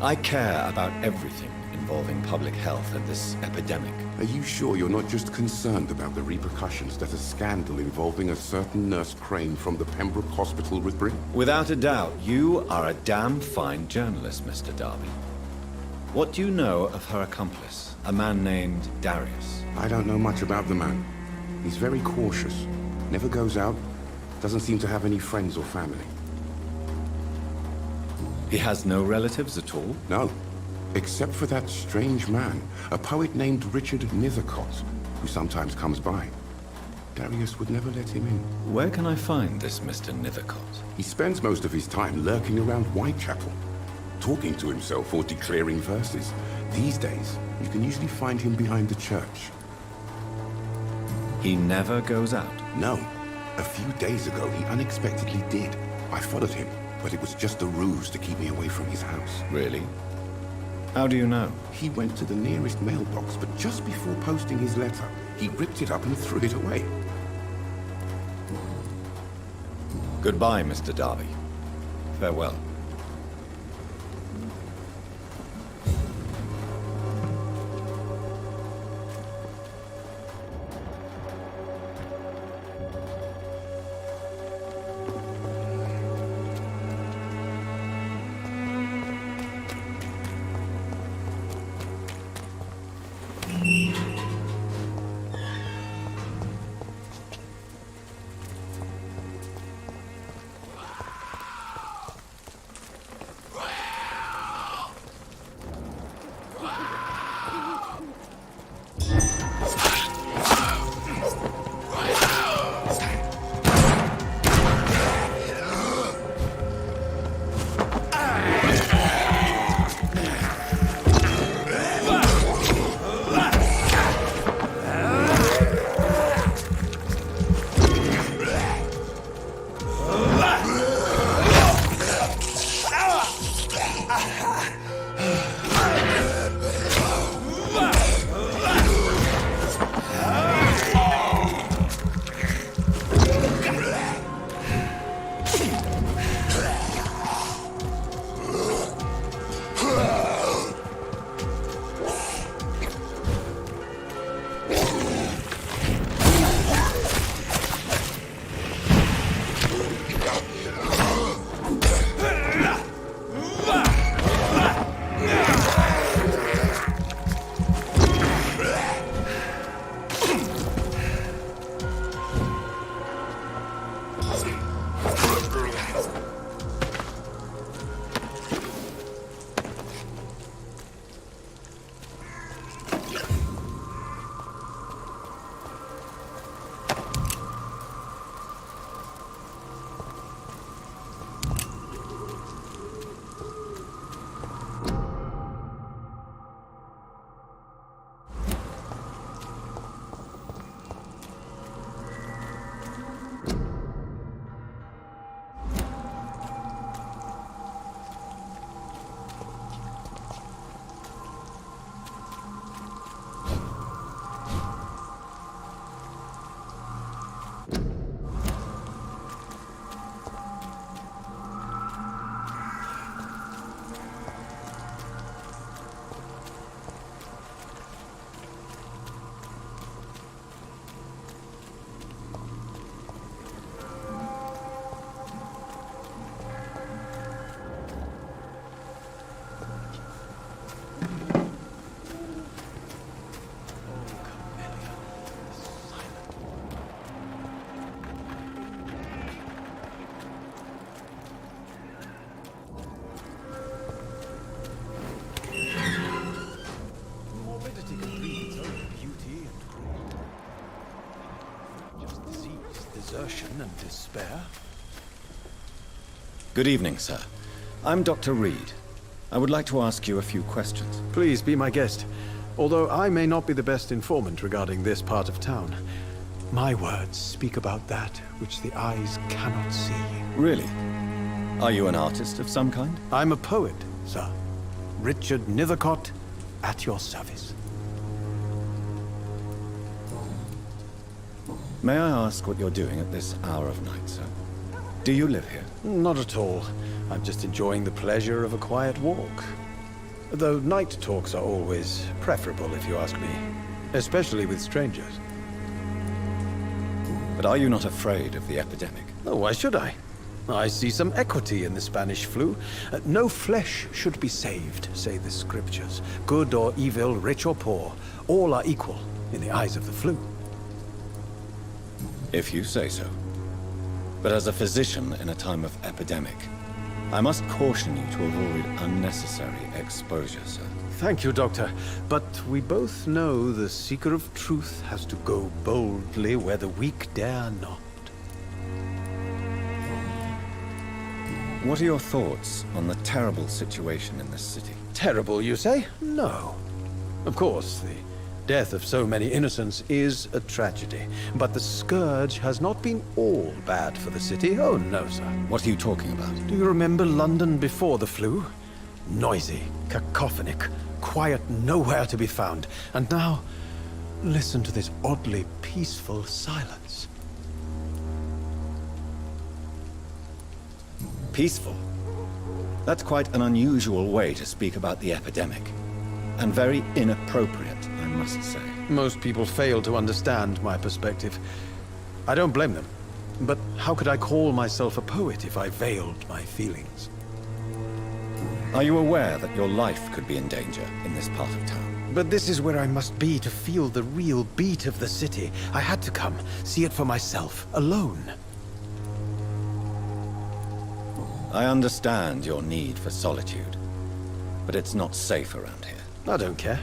I care about everything involving public health and this epidemic. Are you sure you're not just concerned about the repercussions that a scandal involving a certain Nurse Crane from the Pembroke Hospital would bring? Without a doubt, you are a damn fine journalist, Mr. Darby. What do you know of her accomplice, a man named Darius? I don't know much about the man. He's very cautious, never goes out, doesn't seem to have any friends or family. He has no relatives at all? No, except for that strange man, a poet named Richard Nethercott, who sometimes comes by. Darius would never let him in. Where can I find this Mr. Nethercott? He spends most of his time lurking around Whitechapel, talking to himself or declaring verses. These days, you can usually find him behind the church. He never goes out? No. A few days ago, he unexpectedly did. I followed him, but it was just a ruse to keep me away from his house. Really? How do you know? He went to the nearest mailbox, but just before posting his letter, he ripped it up and threw it away. Goodbye, Mr. Darby. Farewell. aridity can breathe its own beauty and grace. Just sees desertion and despair. Good evening, sir. I'm Dr. Reed. I would like to ask you a few questions. Please be my guest. Although I may not be the best informant regarding this part of town, my words speak about that which the eyes cannot see. Really? Are you an artist of some kind? I'm a poet, sir. Richard Nethercott, at your service. May I ask what you're doing at this hour of night, sir? Do you live here? Not at all. I'm just enjoying the pleasure of a quiet walk. Though night talks are always preferable, if you ask me. Especially with strangers. But are you not afraid of the epidemic? Oh, why should I? I see some equity in the Spanish flu. No flesh should be saved, say the scriptures. Good or evil, rich or poor, all are equal in the eyes of the flu. If you say so. But as a physician in a time of epidemic, I must caution you to avoid unnecessary exposure, sir. Thank you, Doctor. But we both know the seeker of truth has to go boldly where the weak dare not. What are your thoughts on the terrible situation in this city? Terrible, you say? No. Of course, the death of so many innocents is a tragedy. But the scourge has not been all bad for the city. Oh, no, sir. What are you talking about? Do you remember London before the flu? Noisy, cacophonic, quiet nowhere to be found. And now, listen to this oddly peaceful silence. Peaceful? That's quite an unusual way to speak about the epidemic. And very inappropriate, I must say. Most people fail to understand my perspective. I don't blame them. But how could I call myself a poet if I veiled my feelings? Are you aware that your life could be in danger in this part of town? But this is where I must be to feel the real beat of the city. I had to come, see it for myself, alone. I understand your need for solitude, but it's not safe around here. I don't care.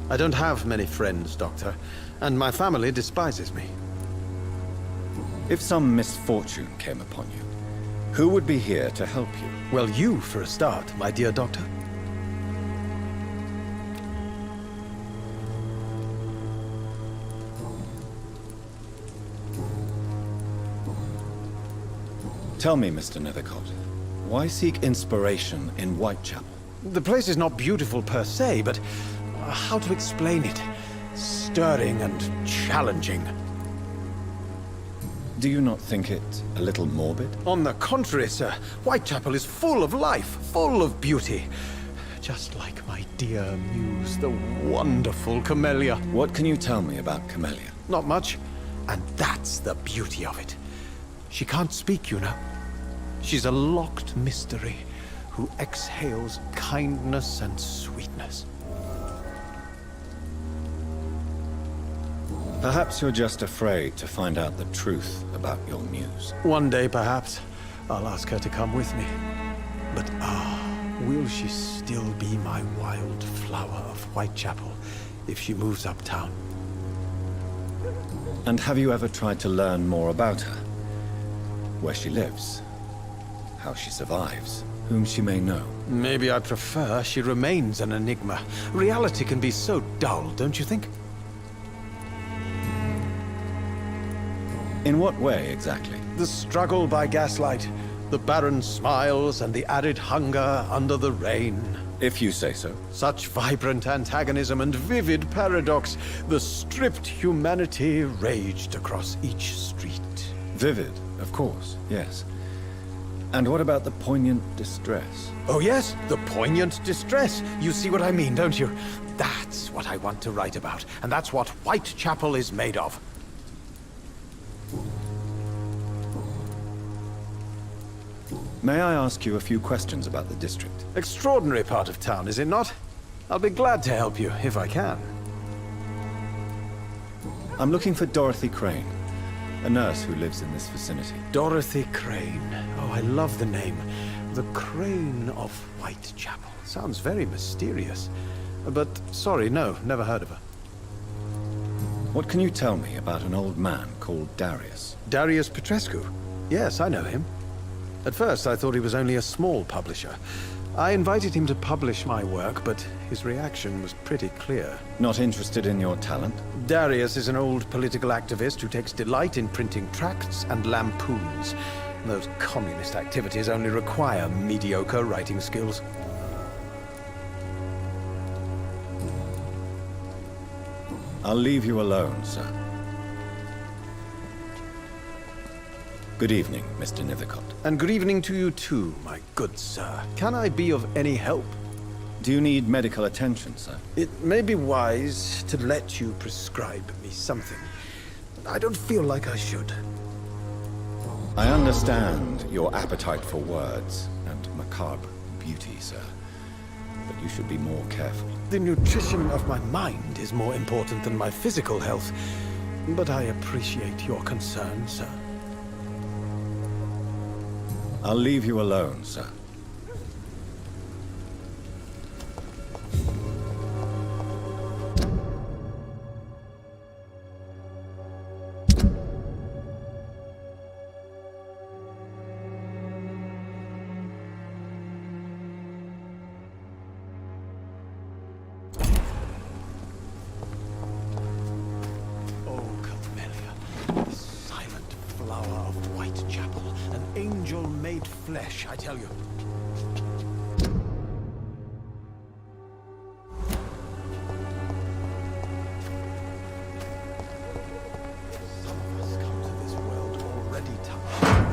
I don't have many friends, Doctor, and my family despises me. If some misfortune came upon you, who would be here to help you? Well, you for a start, my dear Doctor. Tell me, Mr. Nethercott, why seek inspiration in Whitechapel? The place is not beautiful per se, but how to explain it? Stirring and challenging. Do you not think it a little morbid? On the contrary, sir. Whitechapel is full of life, full of beauty. Just like my dear muse, the wonderful Camellia. What can you tell me about Camellia? Not much. And that's the beauty of it. She can't speak, you know. She's a locked mystery who exhales kindness and sweetness. Perhaps you're just afraid to find out the truth about your muse. One day, perhaps, I'll ask her to come with me. But will she still be my wild flower of Whitechapel if she moves uptown? And have you ever tried to learn more about her? Where she lives? How she survives? Whom she may know? Maybe I prefer she remains an enigma. Reality can be so dull, don't you think? In what way, exactly? The struggle by gaslight, the barren smiles and the arid hunger under the rain. If you say so. Such vibrant antagonism and vivid paradox. The stripped humanity raged across each street. Vivid, of course, yes. And what about the poignant distress? Oh yes, the poignant distress. You see what I mean, don't you? That's what I want to write about, and that's what Whitechapel is made of. May I ask you a few questions about the district? Extraordinary part of town, is it not? I'll be glad to help you, if I can. I'm looking for Dorothy Crane, a nurse who lives in this vicinity. Dorothy Crane. Oh, I love the name. The Crane of Whitechapel. Sounds very mysterious. But sorry, no, never heard of her. What can you tell me about an old man called Darius? Darius Petrescu? Yes, I know him. At first, I thought he was only a small publisher. I invited him to publish my work, but his reaction was pretty clear. Not interested in your talent? Darius is an old political activist who takes delight in printing tracts and lampoons. Those communist activities only require mediocre writing skills. I'll leave you alone, sir. Good evening, Mr. Nithicott. And good evening to you too, my good sir. Can I be of any help? Do you need medical attention, sir? It may be wise to let you prescribe me something. I don't feel like I should. I understand your appetite for words and macabre beauty, sir. But you should be more careful. The nutrition of my mind is more important than my physical health. But I appreciate your concern, sir. I'll leave you alone, sir. Flesh, I tell you. Some of us come to this world already tired.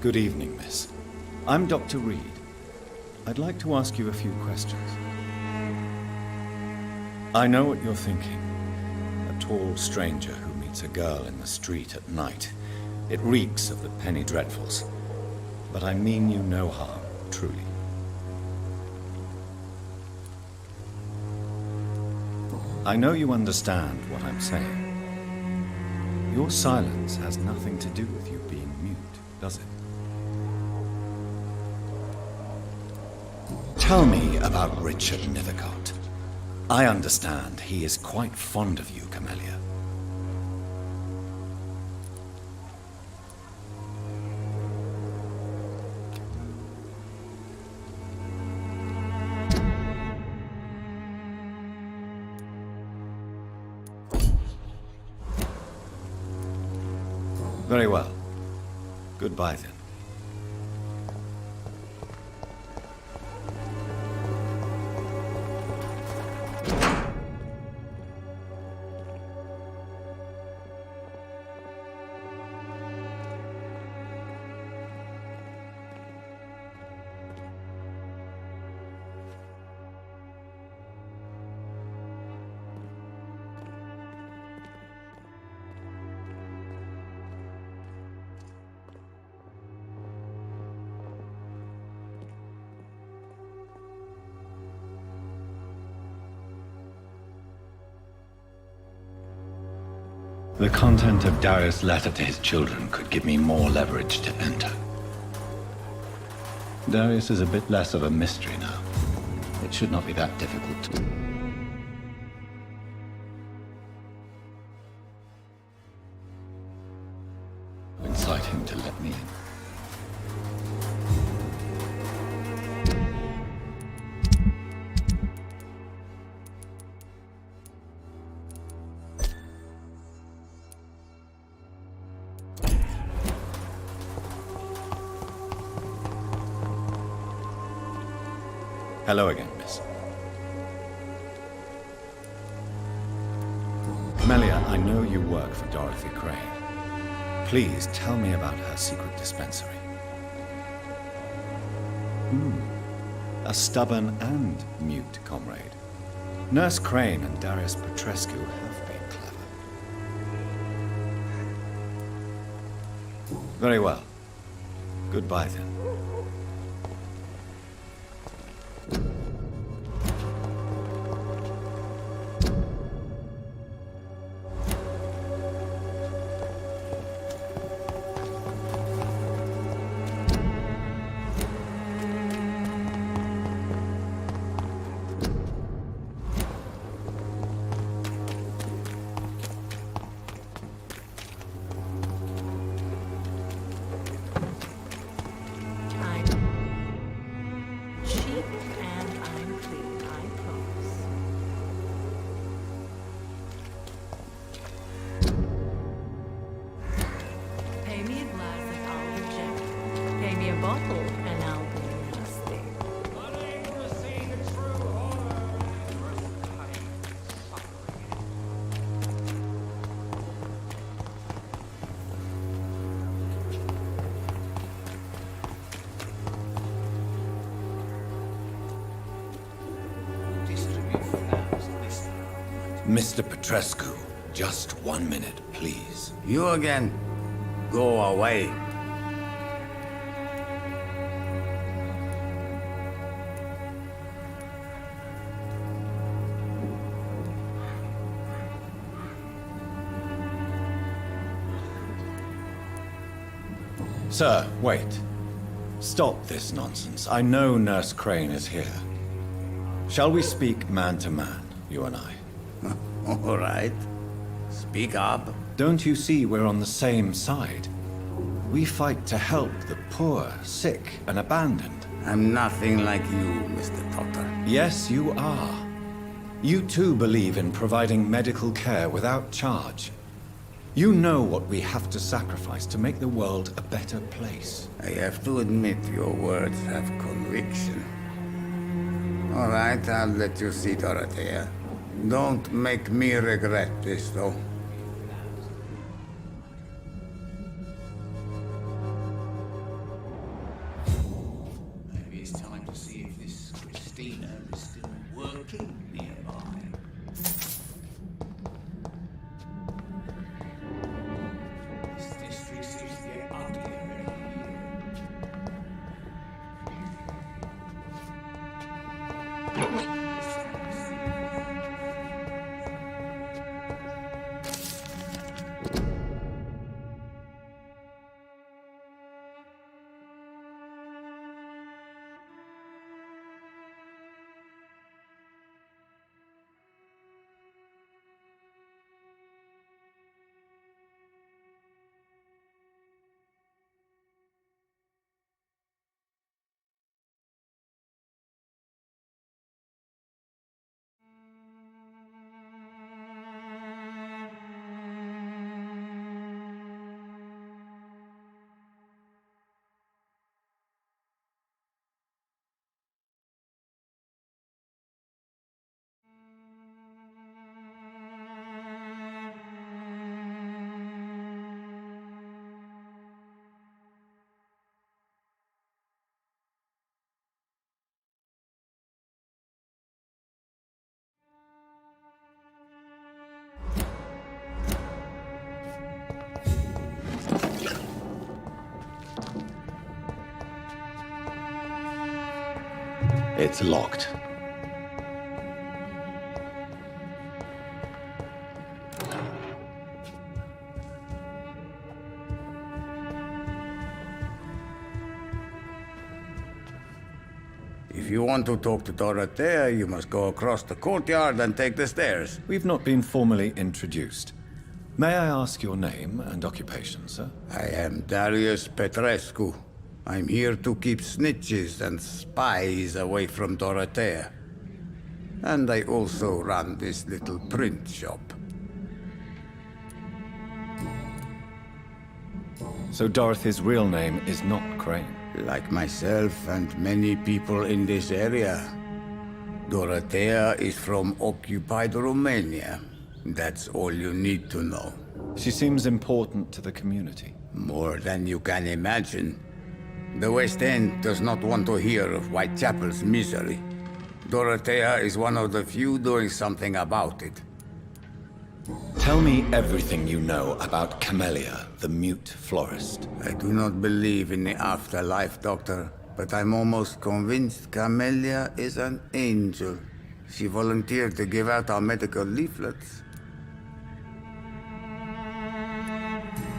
Good evening, miss. I'm Dr. Reed. I'd like to ask you a few questions. I know what you're thinking. A tall stranger who meets a girl in the street at night. It reeks of the penny dreadfuls. But I mean you no harm, truly. I know you understand what I'm saying. Your silence has nothing to do with you being mute, does it? Tell me about Richard Nithicott. I understand he is quite fond of you, Camellia. Very well. Goodbye, then. The content of Darius' letter to his children could give me more leverage to enter. Darius is a bit less of a mystery now. It should not be that difficult to... incite him to let me in. Hello again, miss. Melia, I know you work for Dorothy Crane. Please tell me about her secret dispensary. A stubborn and mute comrade. Nurse Crane and Darius Petrescu have been clever. Very well. Goodbye then. Mr. Petrescu, just 1 minute, please. You again? Go away. Sir, wait. Stop this nonsense. I know Nurse Crane is here. Shall we speak man to man, you and I? All right. Speak up. Don't you see we're on the same side? We fight to help the poor, sick, and abandoned. I'm nothing like you, Mr. Potter. Yes, you are. You too believe in providing medical care without charge. You know what we have to sacrifice to make the world a better place. I have to admit your words have conviction. All right, I'll let you see Dorothea. Don't make me regret this, though. Maybe it's time to see if this Christina is still working nearby. This district seems to get uglier every year. It's locked. If you want to talk to Dorothea, you must go across the courtyard and take the stairs. We've not been formally introduced. May I ask your name and occupation, sir? I am Darius Petrescu. I'm here to keep snitches and spies away from Dorothea. And I also run this little print shop. So Dorothy's real name is not Crane? Like myself and many people in this area, Dorothea is from occupied Romania. That's all you need to know. She seems important to the community. More than you can imagine. The West End does not want to hear of Whitechapel's misery. Dorothea is one of the few doing something about it. Tell me everything you know about Camellia, the mute florist. I do not believe in the afterlife, Doctor, but I'm almost convinced Camellia is an angel. She volunteered to give out our medical leaflets.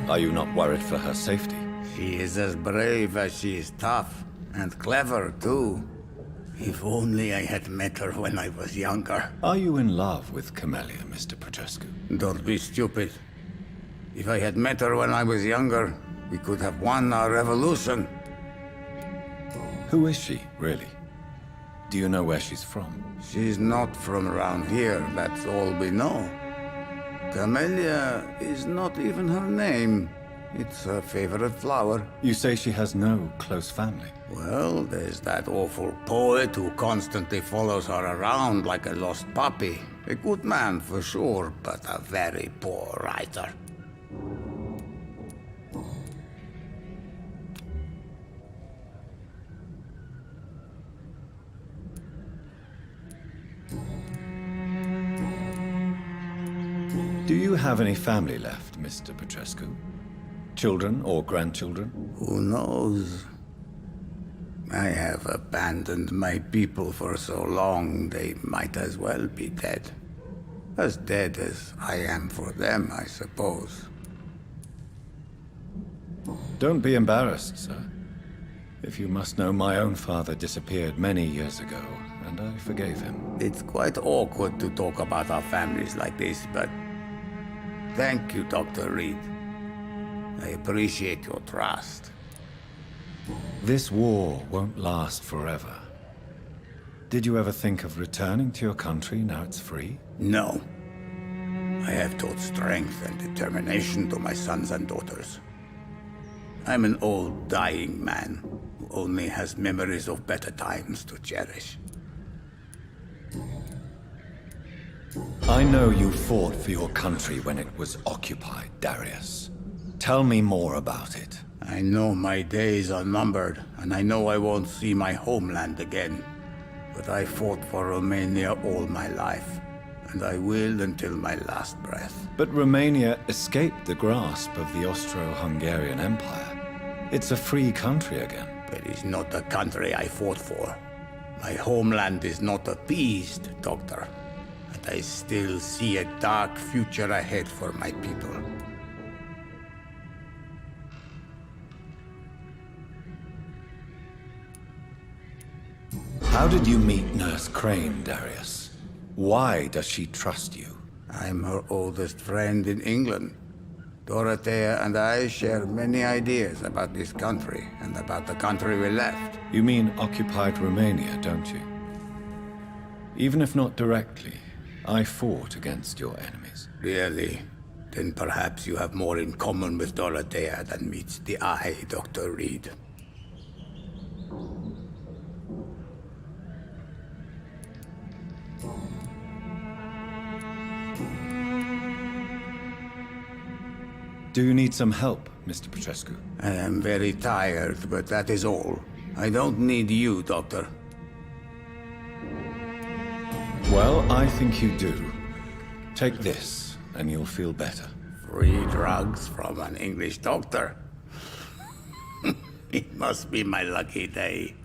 Are you not worried for her safety? She is as brave as she is tough, and clever, too. If only I had met her when I was younger. Are you in love with Camellia, Mr. Petrescu? Don't be stupid. If I had met her when I was younger, we could have won our revolution. Who is she, really? Do you know where she's from? She's not from around here, that's all we know. Camellia is not even her name. It's her favorite flower. You say she has no close family? Well, there's that awful poet who constantly follows her around like a lost puppy. A good man for sure, but a very poor writer. Do you have any family left, Mr. Petrescu? Children or grandchildren? Who knows? I have abandoned my people for so long, they might as well be dead. As dead as I am for them, I suppose. Don't be embarrassed, sir. If you must know, my own father disappeared many years ago, and I forgave him. It's quite awkward to talk about our families like this, but thank you, Dr. Reed. I appreciate your trust. This war won't last forever. Did you ever think of returning to your country now it's free? No. I have taught strength and determination to my sons and daughters. I'm an old, dying man who only has memories of better times to cherish. I know you fought for your country when it was occupied, Darius. Tell me more about it. I know my days are numbered, and I know I won't see my homeland again. But I fought for Romania all my life, and I will until my last breath. But Romania escaped the grasp of the Austro-Hungarian Empire. It's a free country again. But it's not the country I fought for. My homeland is not appeased, Doctor. And I still see a dark future ahead for my people. How did you meet Nurse Crane, Darius? Why does she trust you? I'm her oldest friend in England. Dorothea and I share many ideas about this country and about the country we left. You mean occupied Romania, don't you? Even if not directly, I fought against your enemies. Really? Then perhaps you have more in common with Dorothea than meets the eye, Dr. Reed. Do you need some help, Mr. Petrescu? I am very tired, but that is all. I don't need you, Doctor. Well, I think you do. Take this, and you'll feel better. Free drugs from an English doctor? It must be my lucky day.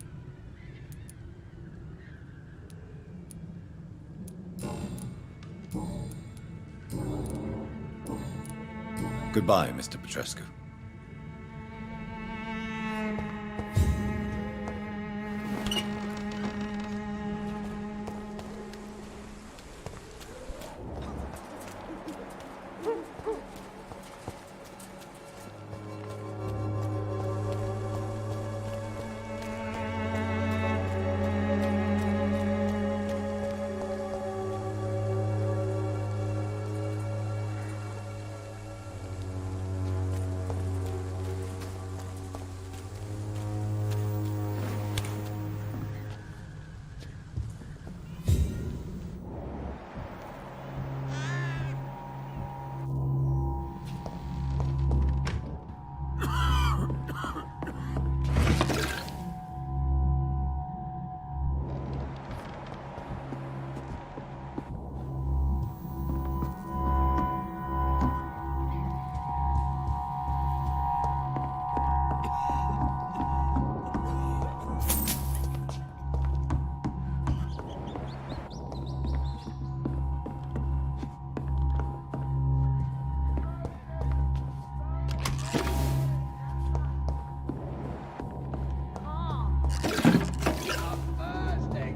Goodbye, Mr. Petrescu.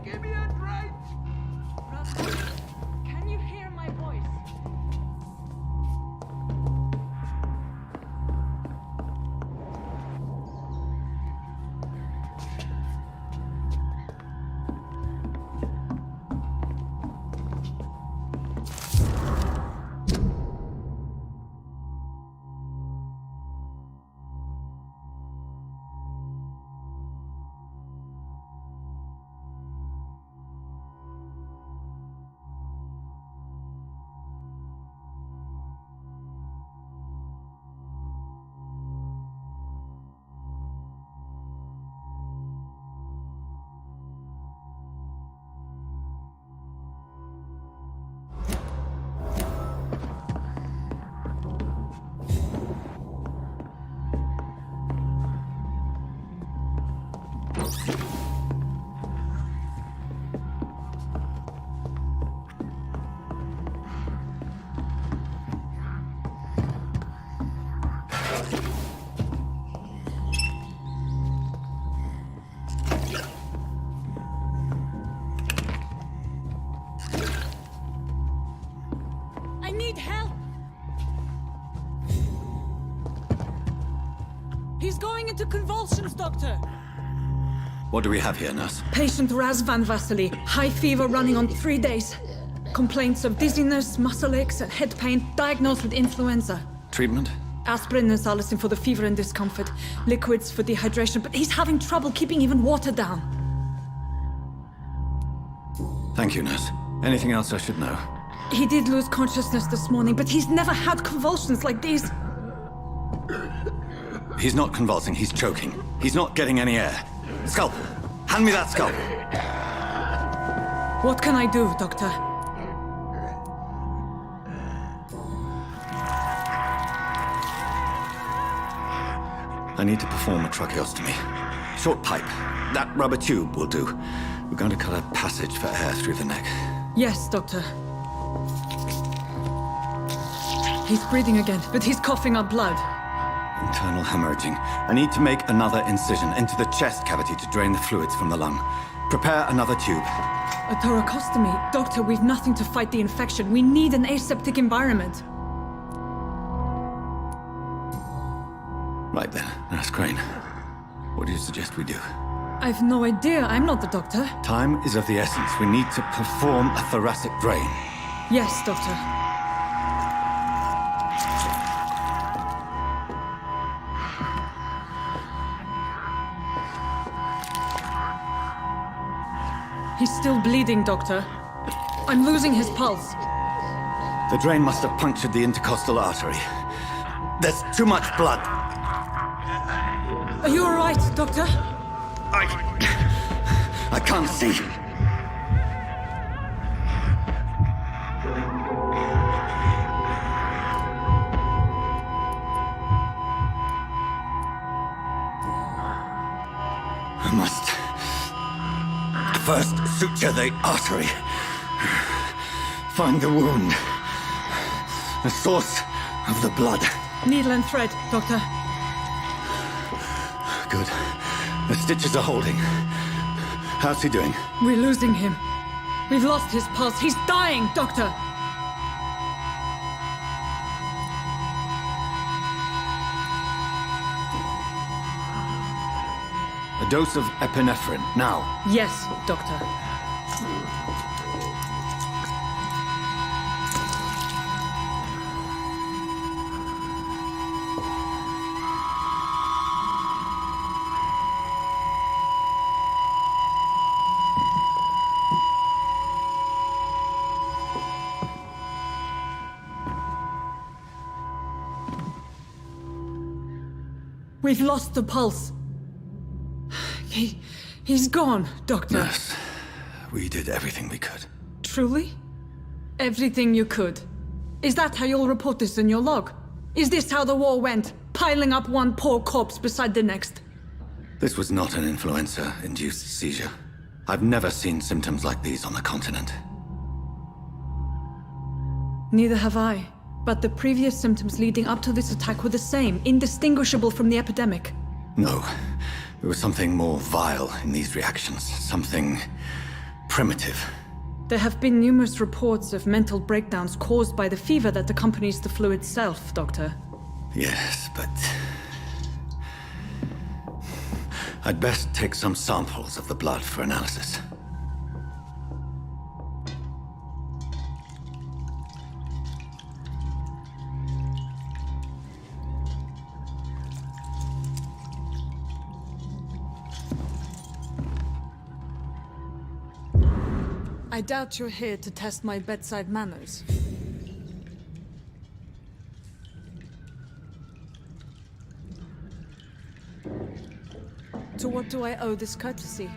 Give me a drink! Can you hear my voice? I need help! He's going into convulsions, Doctor! What do we have here, nurse? Patient Raz Van Vasily. High fever running on 3 days. Complaints of dizziness, muscle aches, and head pain. Diagnosed with influenza. Treatment? Aspirin and salicin for the fever and discomfort. Liquids for dehydration, but he's having trouble keeping even water down. Thank you, nurse. Anything else I should know? He did lose consciousness this morning, but he's never had convulsions like these. He's not convulsing, he's choking. He's not getting any air. Scalpel! Hand me that scalpel! What can I do, Doctor? I need to perform a tracheostomy. Short pipe. That rubber tube will do. We're going to cut a passage for air through the neck. Yes, Doctor. He's breathing again, but he's coughing up blood. Internal hemorrhaging. I need to make another incision into the chest cavity to drain the fluids from the lung. Prepare another tube. A thoracostomy? Doctor, we've nothing to fight the infection. We need an aseptic environment. Right then, Nurse Crane. What do you suggest we do? I've no idea. I'm not the doctor. Time is of the essence. We need to perform a thoracic drain. Yes, Doctor. He's still bleeding, Doctor. I'm losing his pulse. The drain must have punctured the intercostal artery. There's too much blood. Are you all right, Doctor? I can't see. I must first suture the artery. Find the wound. The source of the blood. Needle and thread, Doctor. Good. The stitches are holding. How's he doing? We're losing him. We've lost his pulse. He's dying, Doctor! A dose of epinephrine, now. Yes, Doctor. We've lost the pulse. He's gone, Doctor. Nurse, we did everything we could. Truly? Everything you could. Is that how you'll report this in your log? Is this how the war went? Piling up one poor corpse beside the next? This was not an influenza-induced seizure. I've never seen symptoms like these on the continent. Neither have I. But the previous symptoms leading up to this attack were the same, indistinguishable from the epidemic. No. There was something more vile in these reactions, something primitive. There have been numerous reports of mental breakdowns caused by the fever that accompanies the flu itself, Doctor. Yes, but... I'd best take some samples of the blood for analysis. I doubt you're here to test my bedside manners. To what do I owe this courtesy?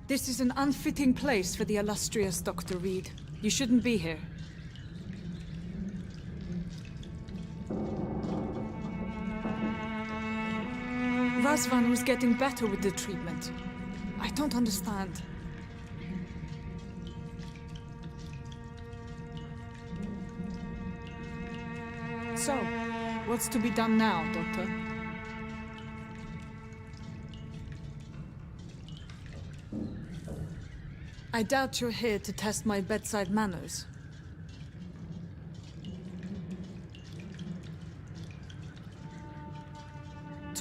This is an unfitting place for the illustrious Dr. Reed. You shouldn't be here. Razvan was getting better with the treatment. I don't understand. So, what's to be done now, Doctor? I doubt you're here to test my bedside manners.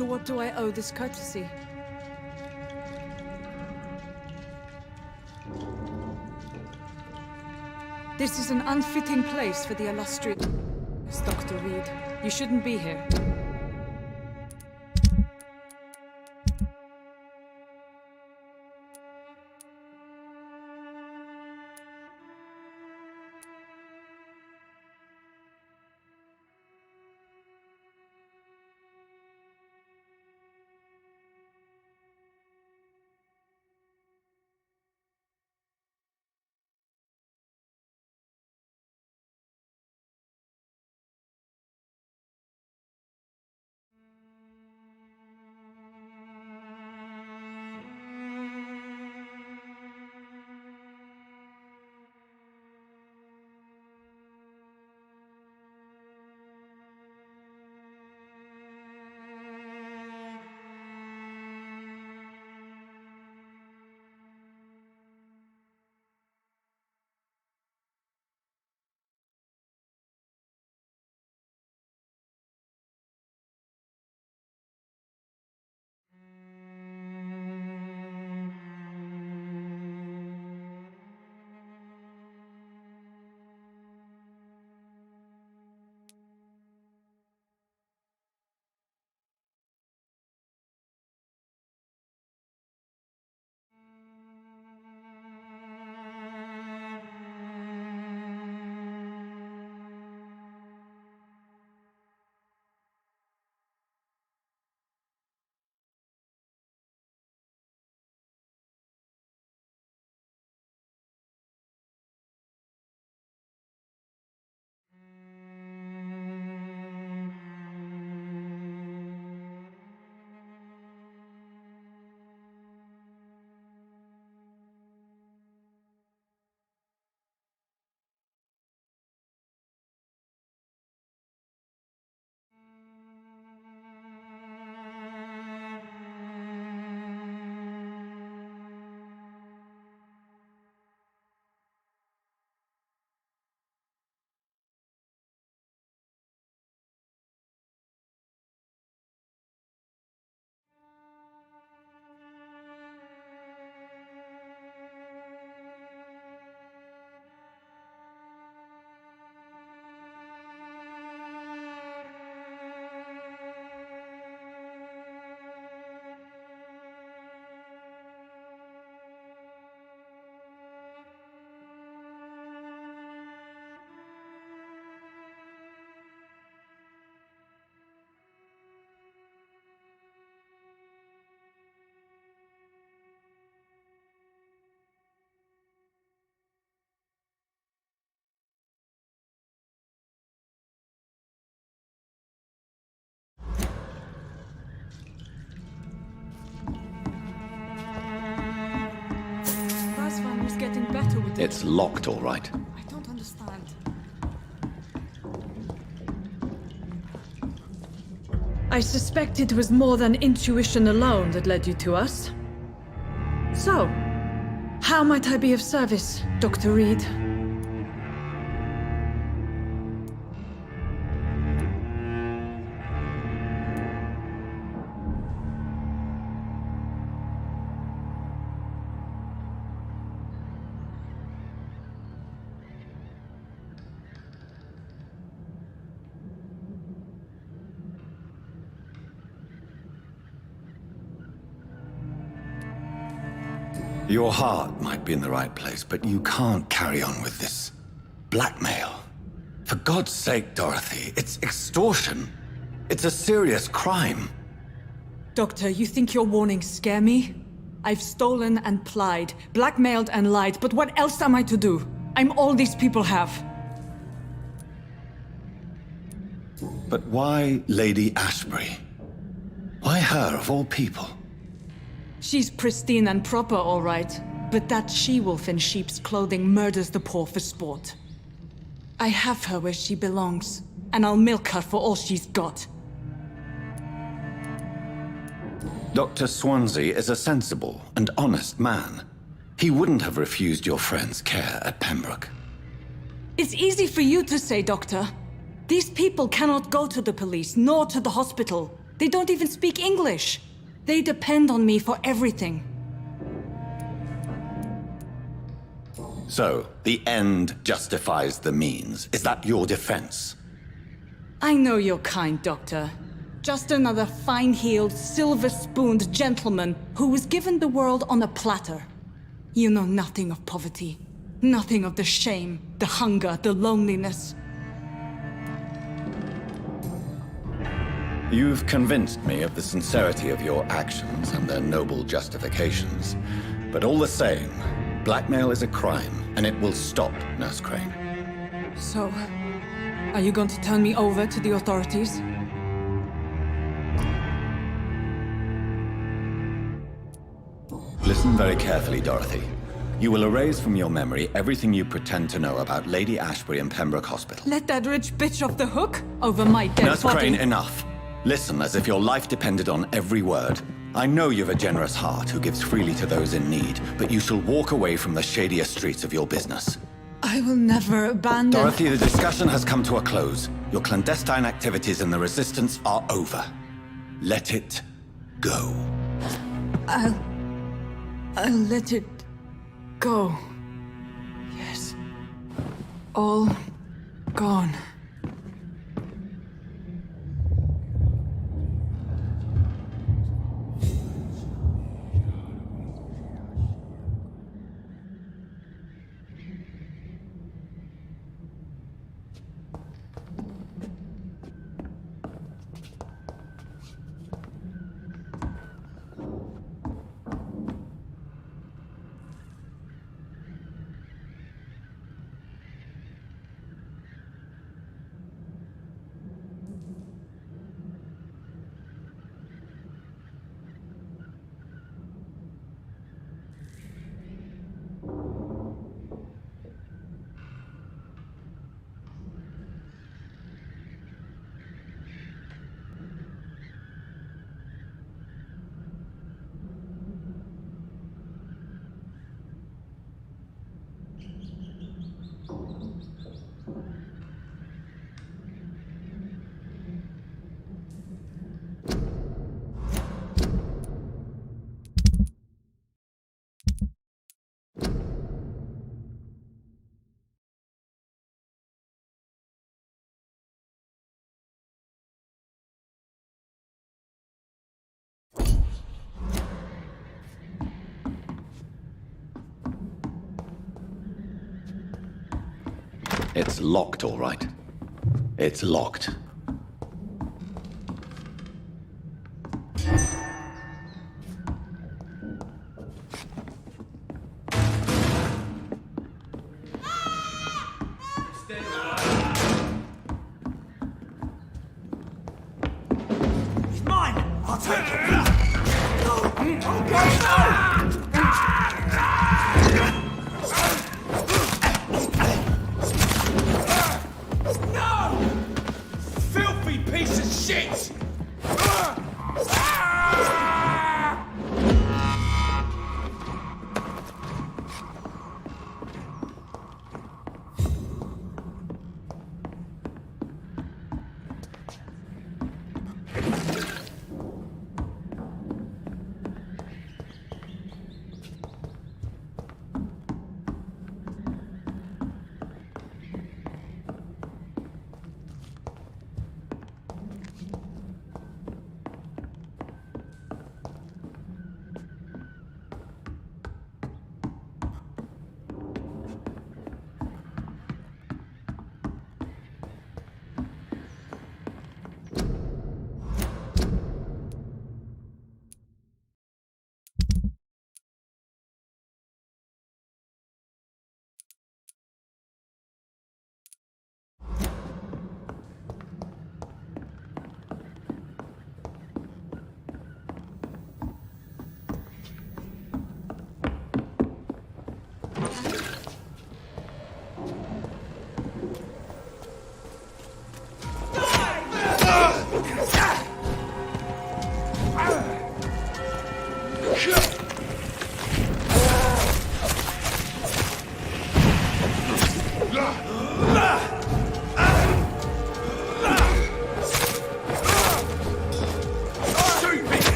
To what do I owe this courtesy? This is an unfitting place for the illustrious Dr. Reed. You shouldn't be here. It's locked, all right. I don't understand. I suspect it was more than intuition alone that led you to us. So, how might I be of service, Dr. Reed? Your heart might be in the right place, but you can't carry on with this blackmail. For God's sake, Dorothy, it's extortion. It's a serious crime. Doctor, you think your warnings scare me? I've stolen and plied, blackmailed and lied, but what else am I to do? I'm all these people have. But why Lady Ashbury? Why her, of all people? She's pristine and proper, all right. But that she-wolf in sheep's clothing murders the poor for sport. I have her where she belongs, and I'll milk her for all she's got. Dr. Swansea is a sensible and honest man. He wouldn't have refused your friend's care at Pembroke. It's easy for you to say, Doctor. These people cannot go to the police, nor to the hospital. They don't even speak English. They depend on me for everything. So, the end justifies the means. Is that your defense? I know you're kind, Doctor. Just another fine-heeled, silver-spooned gentleman who was given the world on a platter. You know nothing of poverty. Nothing of the shame, the hunger, the loneliness. You've convinced me of the sincerity of your actions and their noble justifications. But all the same, blackmail is a crime, and it will stop, Nurse Crane. So, are you going to turn me over to the authorities? Listen very carefully, Dorothy. You will erase from your memory everything you pretend to know about Lady Ashbury and Pembroke Hospital. Let that rich bitch off the hook over my dead Nurse body. Crane, enough. Listen as if your life depended on every word. I know you've a generous heart who gives freely to those in need, but you shall walk away from the shadier streets of your business. I will never abandon... Dorothy, the discussion has come to a close. Your clandestine activities in the Resistance are over. Let it go. I'll let it go. Yes. All gone. It's locked, all right. It's locked. It's mine! I'll take it! No! Filthy piece of shit!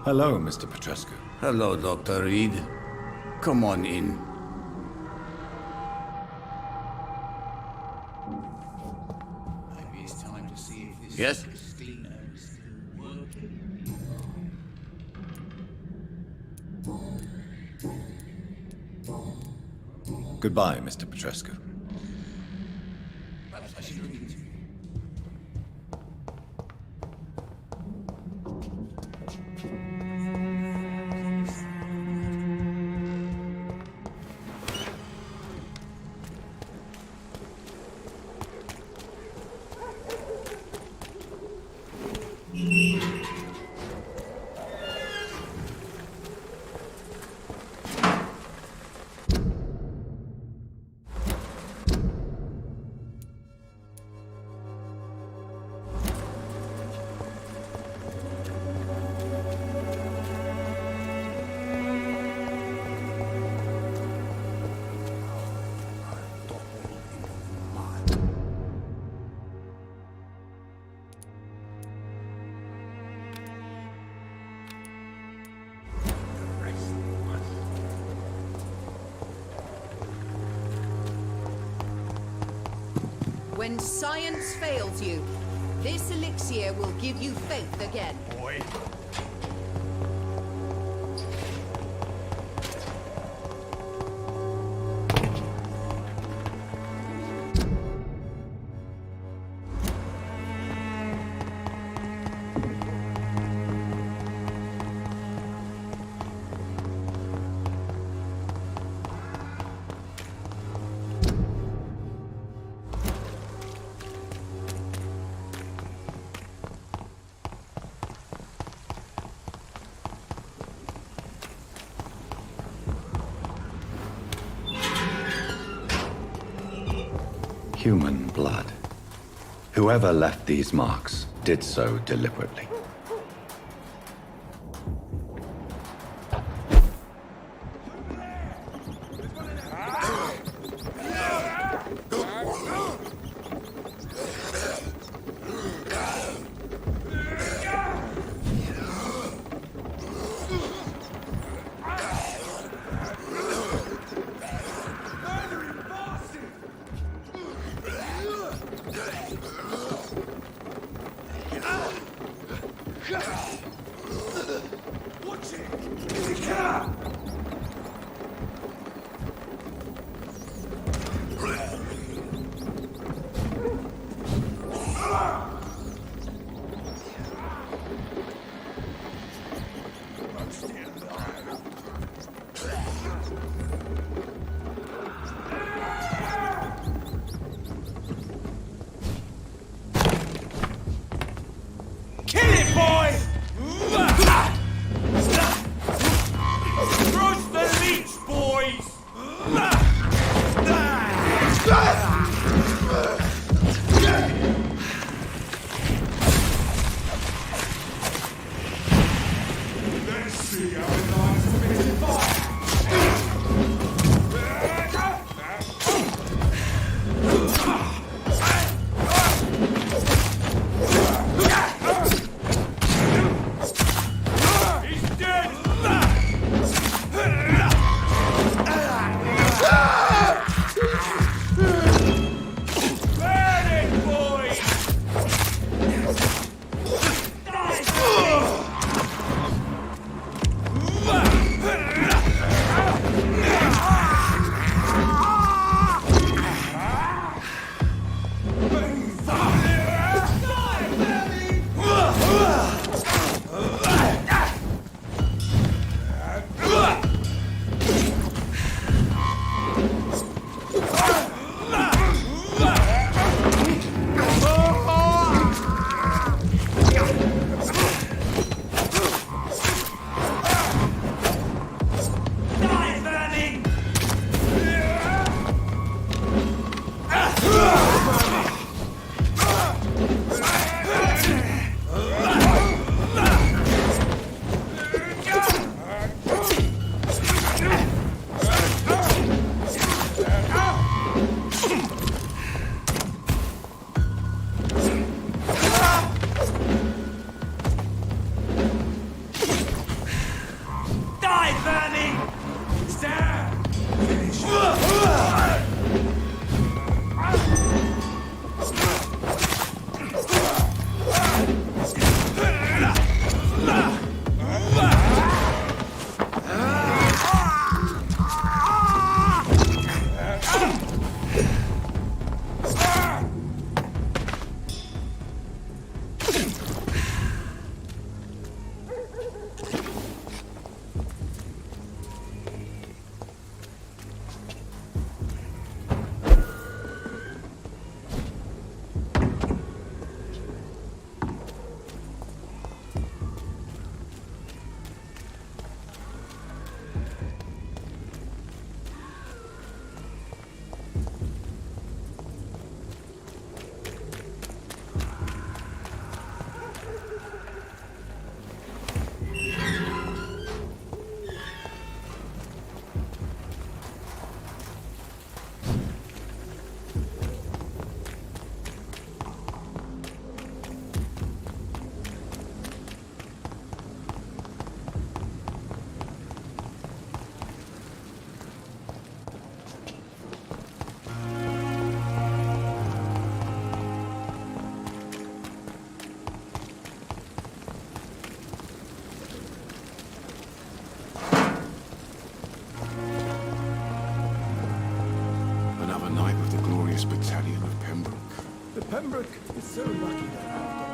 Hello, Mr. Petrescu. Hello, Dr. Reed. Come on in. Maybe it's time to see if this Yes? Christina is still working. Goodbye, Mr. Petrescu. Perhaps I should read it to you. When science fails you, this elixir will give you faith again. Boy. Human blood. Whoever left these marks did so deliberately. Let's see finest battalion of Pembroke. The Pembroke is so lucky to have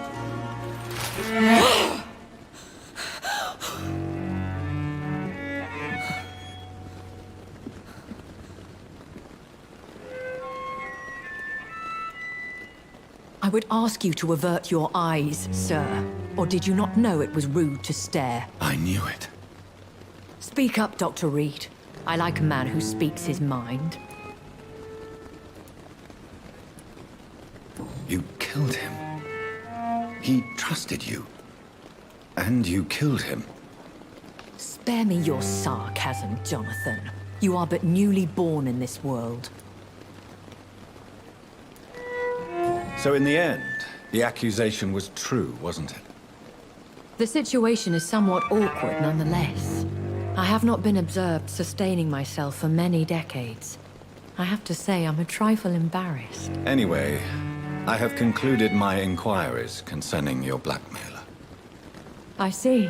I would ask you to avert your eyes, sir. Or did you not know it was rude to stare? I knew it. Speak up, Dr. Reed. I like a man who speaks his mind. You killed him. He trusted you. And you killed him. Spare me your sarcasm, Jonathan. You are but newly born in this world. So in the end, the accusation was true, wasn't it? The situation is somewhat awkward nonetheless. I have not been observed sustaining myself for many decades. I have to say I'm a trifle embarrassed. Anyway, I have concluded my inquiries concerning your blackmailer. I see.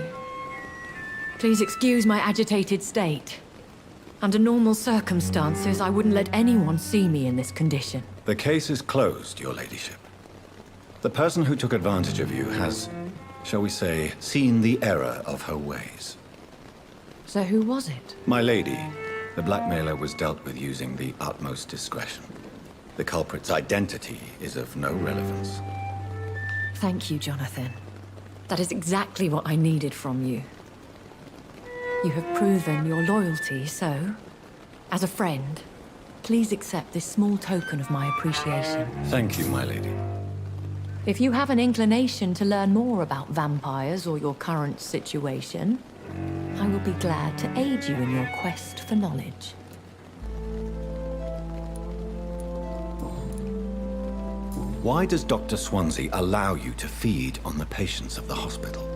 Please excuse my agitated state. Under normal circumstances, I wouldn't let anyone see me in this condition. The case is closed, your ladyship. The person who took advantage of you has, shall we say, seen the error of her ways. So who was it? My lady, the blackmailer was dealt with using the utmost discretion. The culprit's identity is of no relevance. Thank you, Jonathan. That is exactly what I needed from you. You have proven your loyalty, so, as a friend, please accept this small token of my appreciation. Thank you, my lady. If you have an inclination to learn more about vampires or your current situation, I will be glad to aid you in your quest for knowledge. Why does Dr. Swansea allow you to feed on the patients of the hospital?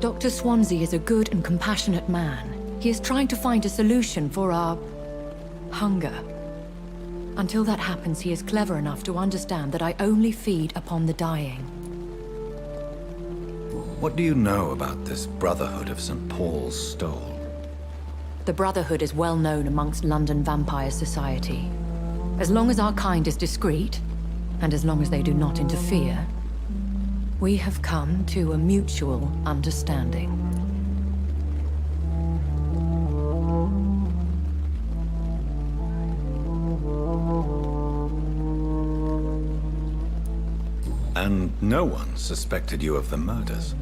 Dr. Swansea is a good and compassionate man. He is trying to find a solution for our hunger. Until that happens, he is clever enough to understand that I only feed upon the dying. What do you know about this Brotherhood of St. Paul's Stole? The Brotherhood is well known amongst London Vampire Society. As long as our kind is discreet, and as long as they do not interfere, we have come to a mutual understanding. And no one suspected you of the murders.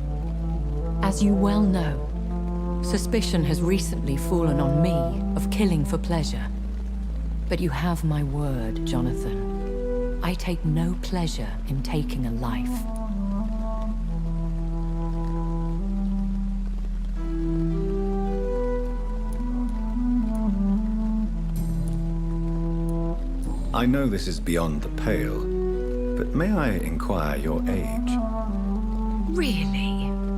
As you well know, suspicion has recently fallen on me of killing for pleasure. But you have my word, Jonathan. I take no pleasure in taking a life. I know this is beyond the pale, but may I inquire your age? Really?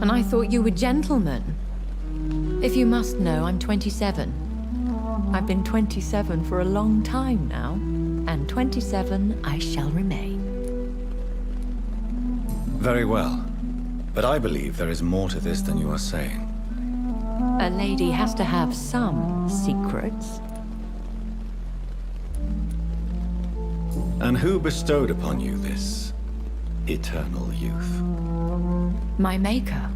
And I thought you were gentlemen. If you must know, I'm 27. I've been 27 for a long time now, and 27 I shall remain. Very well. But I believe there is more to this than you are saying. A lady has to have some secrets. And who bestowed upon you this eternal youth? My maker.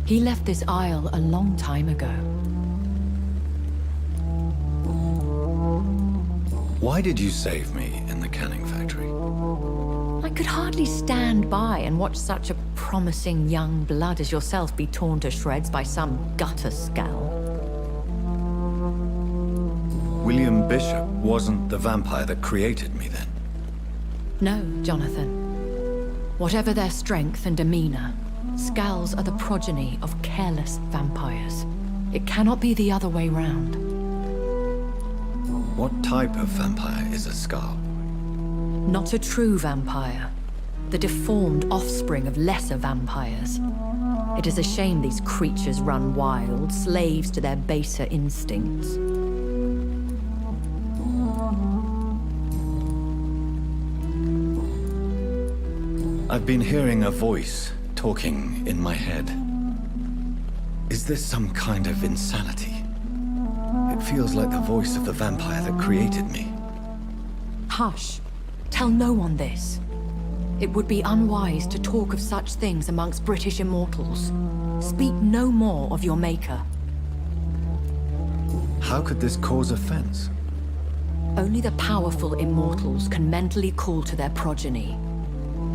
He left this isle a long time ago. Why did you save me in the canning factory? I could hardly stand by and watch such a promising young blood as yourself be torn to shreds by some gutter scowl. William Bishop wasn't the vampire that created me then? No, Jonathan. Whatever their strength and demeanor, Scowls are the progeny of careless vampires. It cannot be the other way round. What type of vampire is a Scowl? Not a true vampire. The deformed offspring of lesser vampires. It is a shame these creatures run wild, slaves to their baser instincts. I've been hearing a voice talking in my head. Is this some kind of insanity? It feels like the voice of the vampire that created me. Hush. Tell no one this. It would be unwise to talk of such things amongst British immortals. Speak no more of your maker. How could this cause offense? Only the powerful immortals can mentally call to their progeny.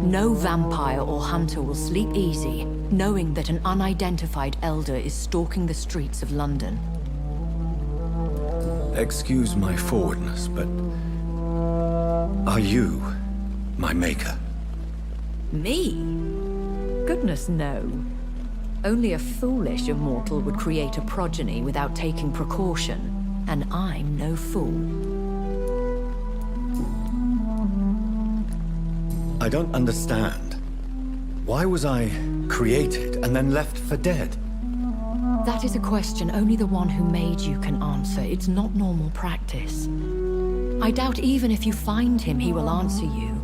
No vampire or hunter will sleep easy, knowing that an unidentified elder is stalking the streets of London. Excuse my forwardness, but are you my maker? Me? Goodness, no. Only a foolish immortal would create a progeny without taking precaution, and I'm no fool. I don't understand. Why was I created and then left for dead? That is a question only the one who made you can answer. It's not normal practice. I doubt even if you find him, he will answer you,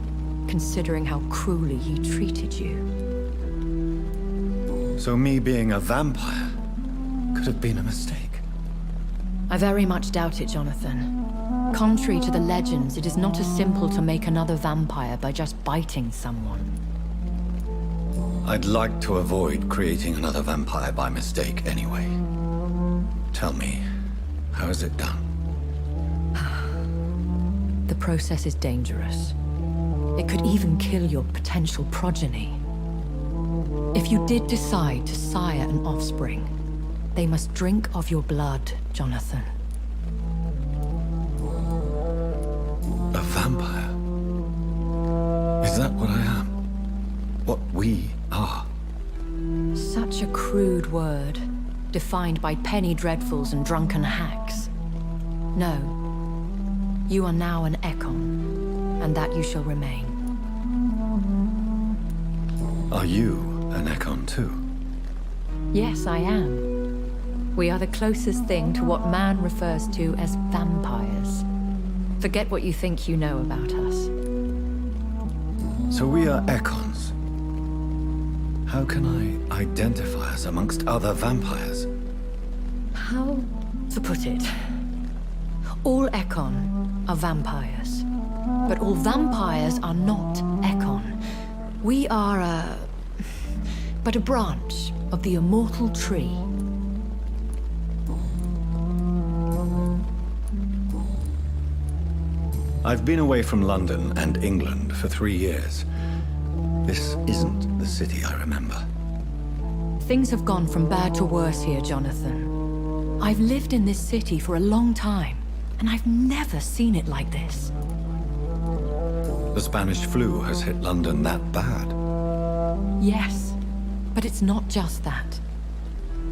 considering how cruelly he treated you. So me being a vampire could have been a mistake. I very much doubt it, Jonathan. Contrary to the legends, it is not as simple to make another vampire by just biting someone. I'd like to avoid creating another vampire by mistake anyway. Tell me, how is it done? The process is dangerous. It could even kill your potential progeny. If you did decide to sire an offspring, they must drink of your blood, Jonathan. A vampire? Is that what I am? What we are? Such a crude word, defined by penny dreadfuls and drunken hacks. No. You are now an Ekon, and that you shall remain. Are you an Ekon too? Yes, I am. We are the closest thing to what man refers to as vampires. Forget what you think you know about us. So we are Ekons. How can I identify us amongst other vampires? How to put it? All Ekon are vampires. But all vampires are not Ekon. We are but a branch of the immortal tree. I've been away from London and England for 3 years. This isn't the city I remember. Things have gone from bad to worse here, Jonathan. I've lived in this city for a long time, and I've never seen it like this. The Spanish flu has hit London that bad. Yes, but it's not just that.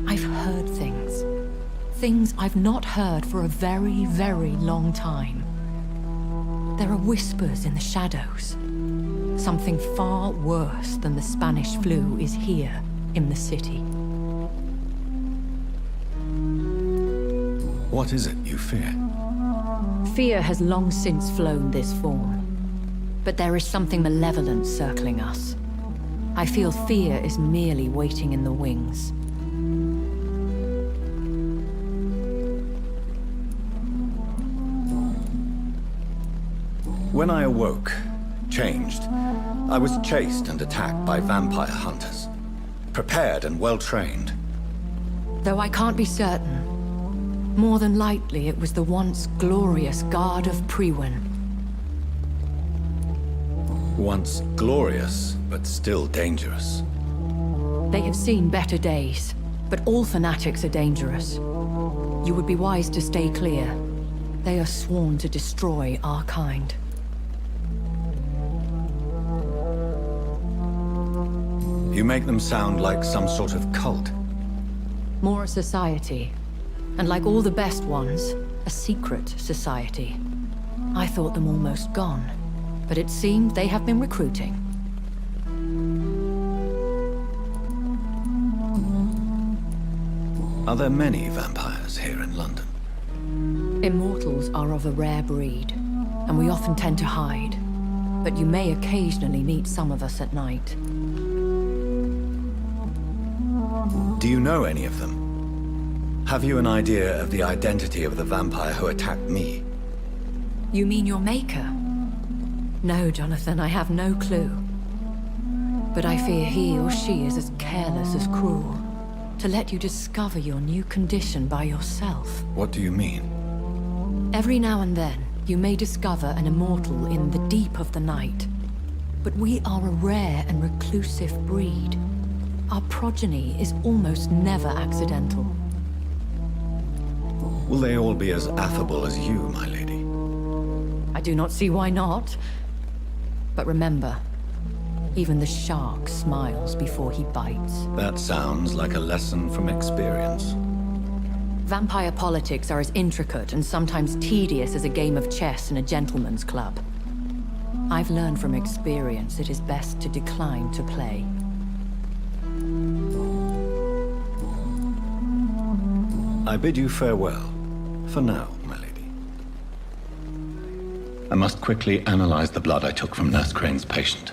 I've heard things. Things I've not heard for a very, very long time. There are whispers in the shadows. Something far worse than the Spanish flu is here in the city. What is it you fear? Fear has long since flown this form. But there is something malevolent circling us. I feel fear is merely waiting in the wings. When I awoke, changed, I was chased and attacked by vampire hunters. Prepared and well-trained. Though I can't be certain, more than likely it was the once glorious Guard of Priwen. Once glorious, but still dangerous. They have seen better days, but all fanatics are dangerous. You would be wise to stay clear. They are sworn to destroy our kind. You make them sound like some sort of cult. More a society. And like all the best ones, a secret society. I thought them almost gone, but it seemed they have been recruiting. Are there many vampires here in London? Immortals are of a rare breed, and we often tend to hide. But you may occasionally meet some of us at night. Do you know any of them? Have you an idea of the identity of the vampire who attacked me? You mean your maker? No, Jonathan, I have no clue. But I fear he or she is as careless as cruel. To let you discover your new condition by yourself. What do you mean? Every now and then, you may discover an immortal in the deep of the night. But we are a rare and reclusive breed. Our progeny is almost never accidental. Will they all be as affable as you, my lady? I do not see why not. But remember, even the shark smiles before he bites. That sounds like a lesson from experience. Vampire politics are as intricate and sometimes tedious as a game of chess in a gentleman's club. I've learned from experience it is best to decline to play. I bid you farewell. For now, my lady. I must quickly analyze the blood I took from Nurse Crane's patient.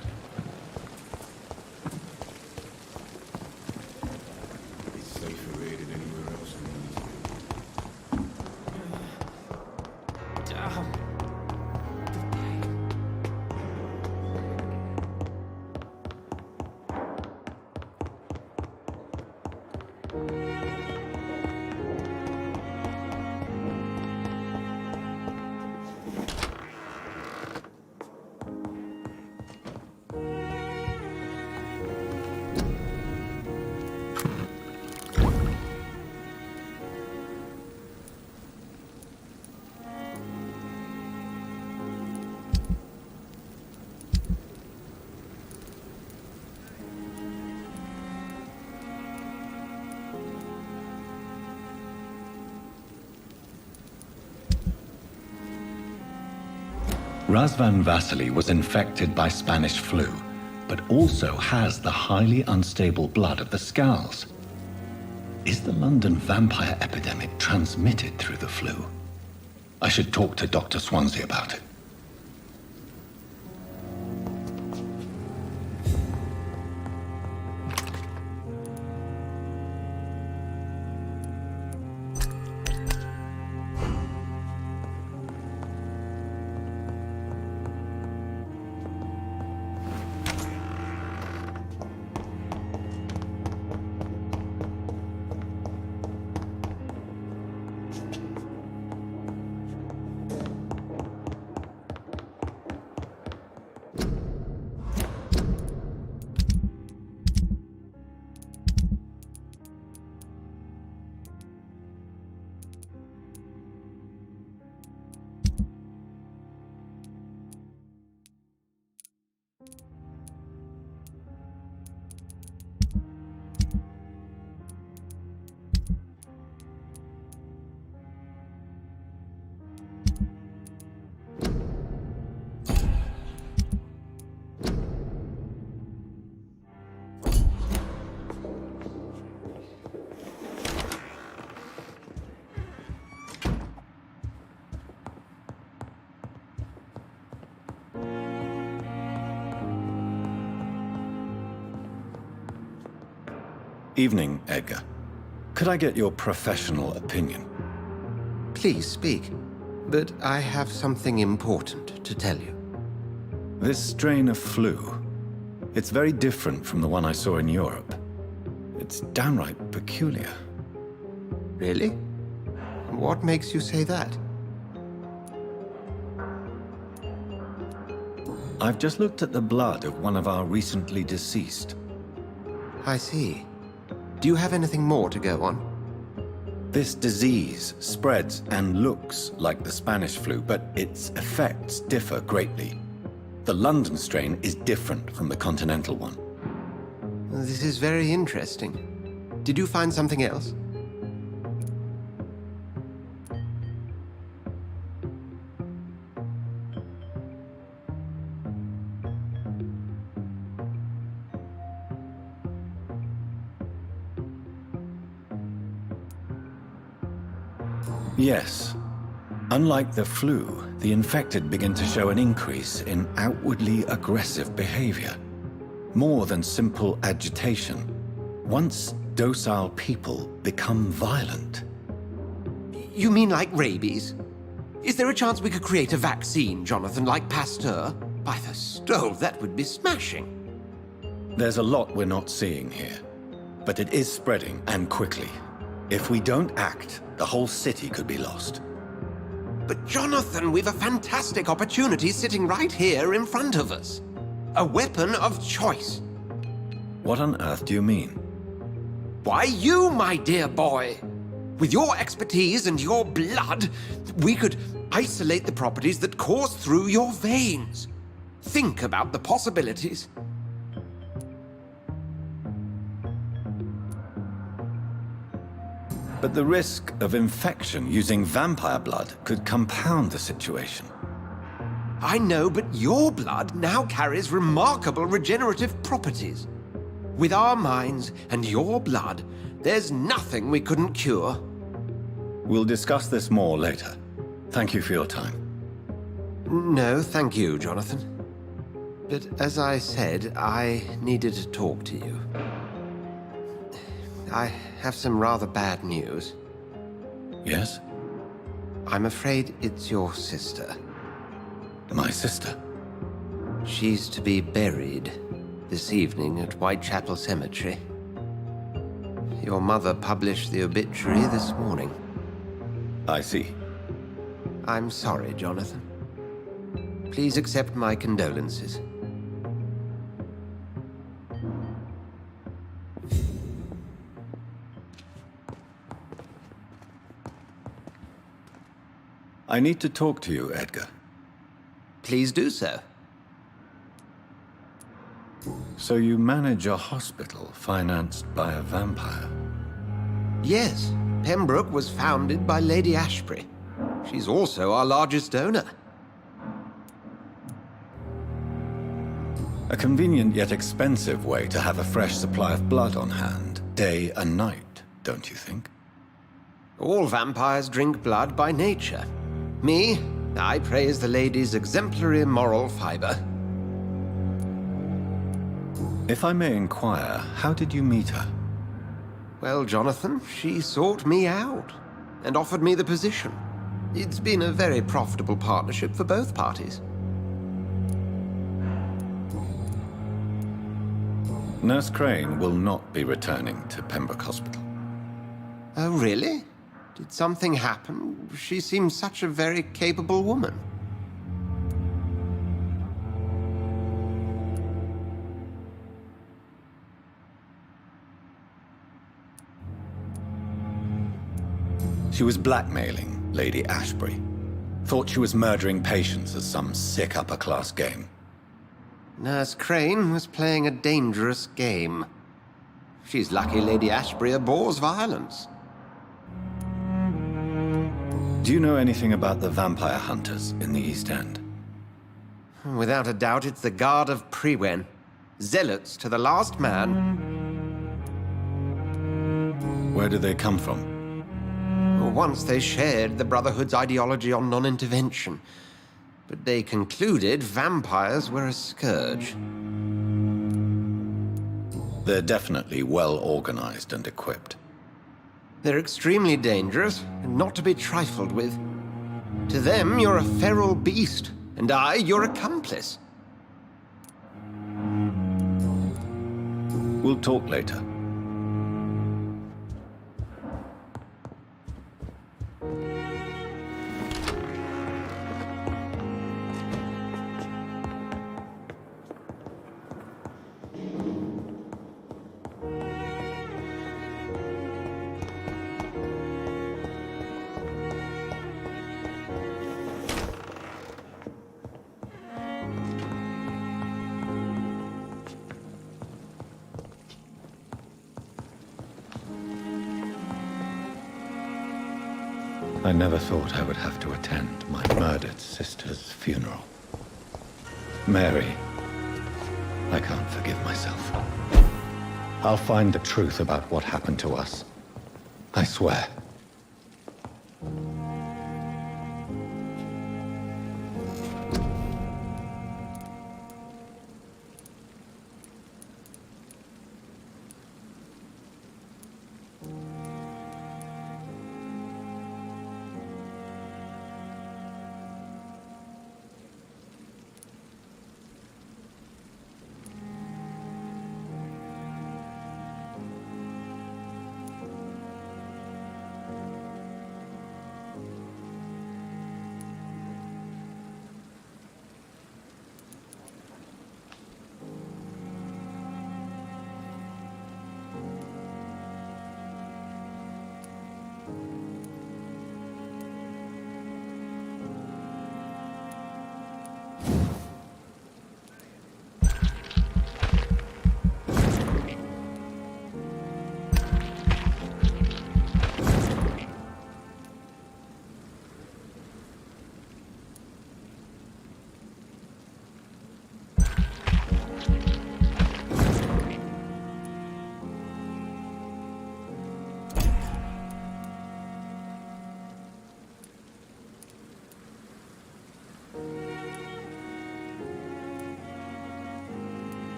Razvan Vasily was infected by Spanish flu, but also has the highly unstable blood of the Scowls. Is the London vampire epidemic transmitted through the flu? I should talk to Dr. Swansea about it. Evening, Edgar. Could I get your professional opinion? Please speak, but I have something important to tell you. This strain of flu, it's very different from the one I saw in Europe. It's downright peculiar. Really? What makes you say that? I've just looked at the blood of one of our recently deceased. I see. Do you have anything more to go on? This disease spreads and looks like the Spanish flu, but its effects differ greatly. The London strain is different from the continental one. This is very interesting. Did you find something else? Yes. Unlike the flu, the infected begin to show an increase in outwardly aggressive behavior. More than simple agitation. Once docile people become violent. You mean like rabies? Is there a chance we could create a vaccine, Jonathan, like Pasteur? By the stove, that would be smashing. There's a lot we're not seeing here, but it is spreading, and quickly. If we don't act, the whole city could be lost. But Jonathan, we've a fantastic opportunity sitting right here in front of us. A weapon of choice. What on earth do you mean? Why, you, my dear boy. With your expertise and your blood, we could isolate the properties that course through your veins. Think about the possibilities. But the risk of infection using vampire blood could compound the situation. I know, but your blood now carries remarkable regenerative properties. With our minds and your blood, there's nothing we couldn't cure. We'll discuss this more later. Thank you for your time. No, thank you, Jonathan. But as I said, I needed to talk to you. I have some rather bad news. Yes? I'm afraid it's your sister. My sister? She's to be buried this evening at Whitechapel Cemetery. Your mother published the obituary this morning. I see. I'm sorry, Jonathan. Please accept my condolences. I need to talk to you, Edgar. Please do so. So you manage a hospital financed by a vampire? Yes, Pembroke was founded by Lady Ashbury. She's also our largest donor. A convenient yet expensive way to have a fresh supply of blood on hand, day and night, don't you think? All vampires drink blood by nature. Me, I praise the lady's exemplary moral fiber. If I may inquire, how did you meet her? Well, Jonathan, she sought me out and offered me the position. It's been a very profitable partnership for both parties. Nurse Crane will not be returning to Pembroke Hospital. Oh, really? Did something happen? She seems such a very capable woman. She was blackmailing Lady Ashbury. Thought she was murdering patients as some sick upper-class game. Nurse Crane was playing a dangerous game. She's lucky Lady Ashbury abhors violence. Do you know anything about the vampire hunters in the East End? Without a doubt, it's the Guard of Prewen. Zealots to the last man. Where do they come from? Once they shared the Brotherhood's ideology on non-intervention, but they concluded vampires were a scourge. They're definitely well organized and equipped. They're extremely dangerous and not to be trifled with. To them, you're a feral beast, and I, your accomplice. We'll talk later. I never thought I would have to attend my murdered sister's funeral. Mary, I can't forgive myself. I'll find the truth about what happened to us. I swear.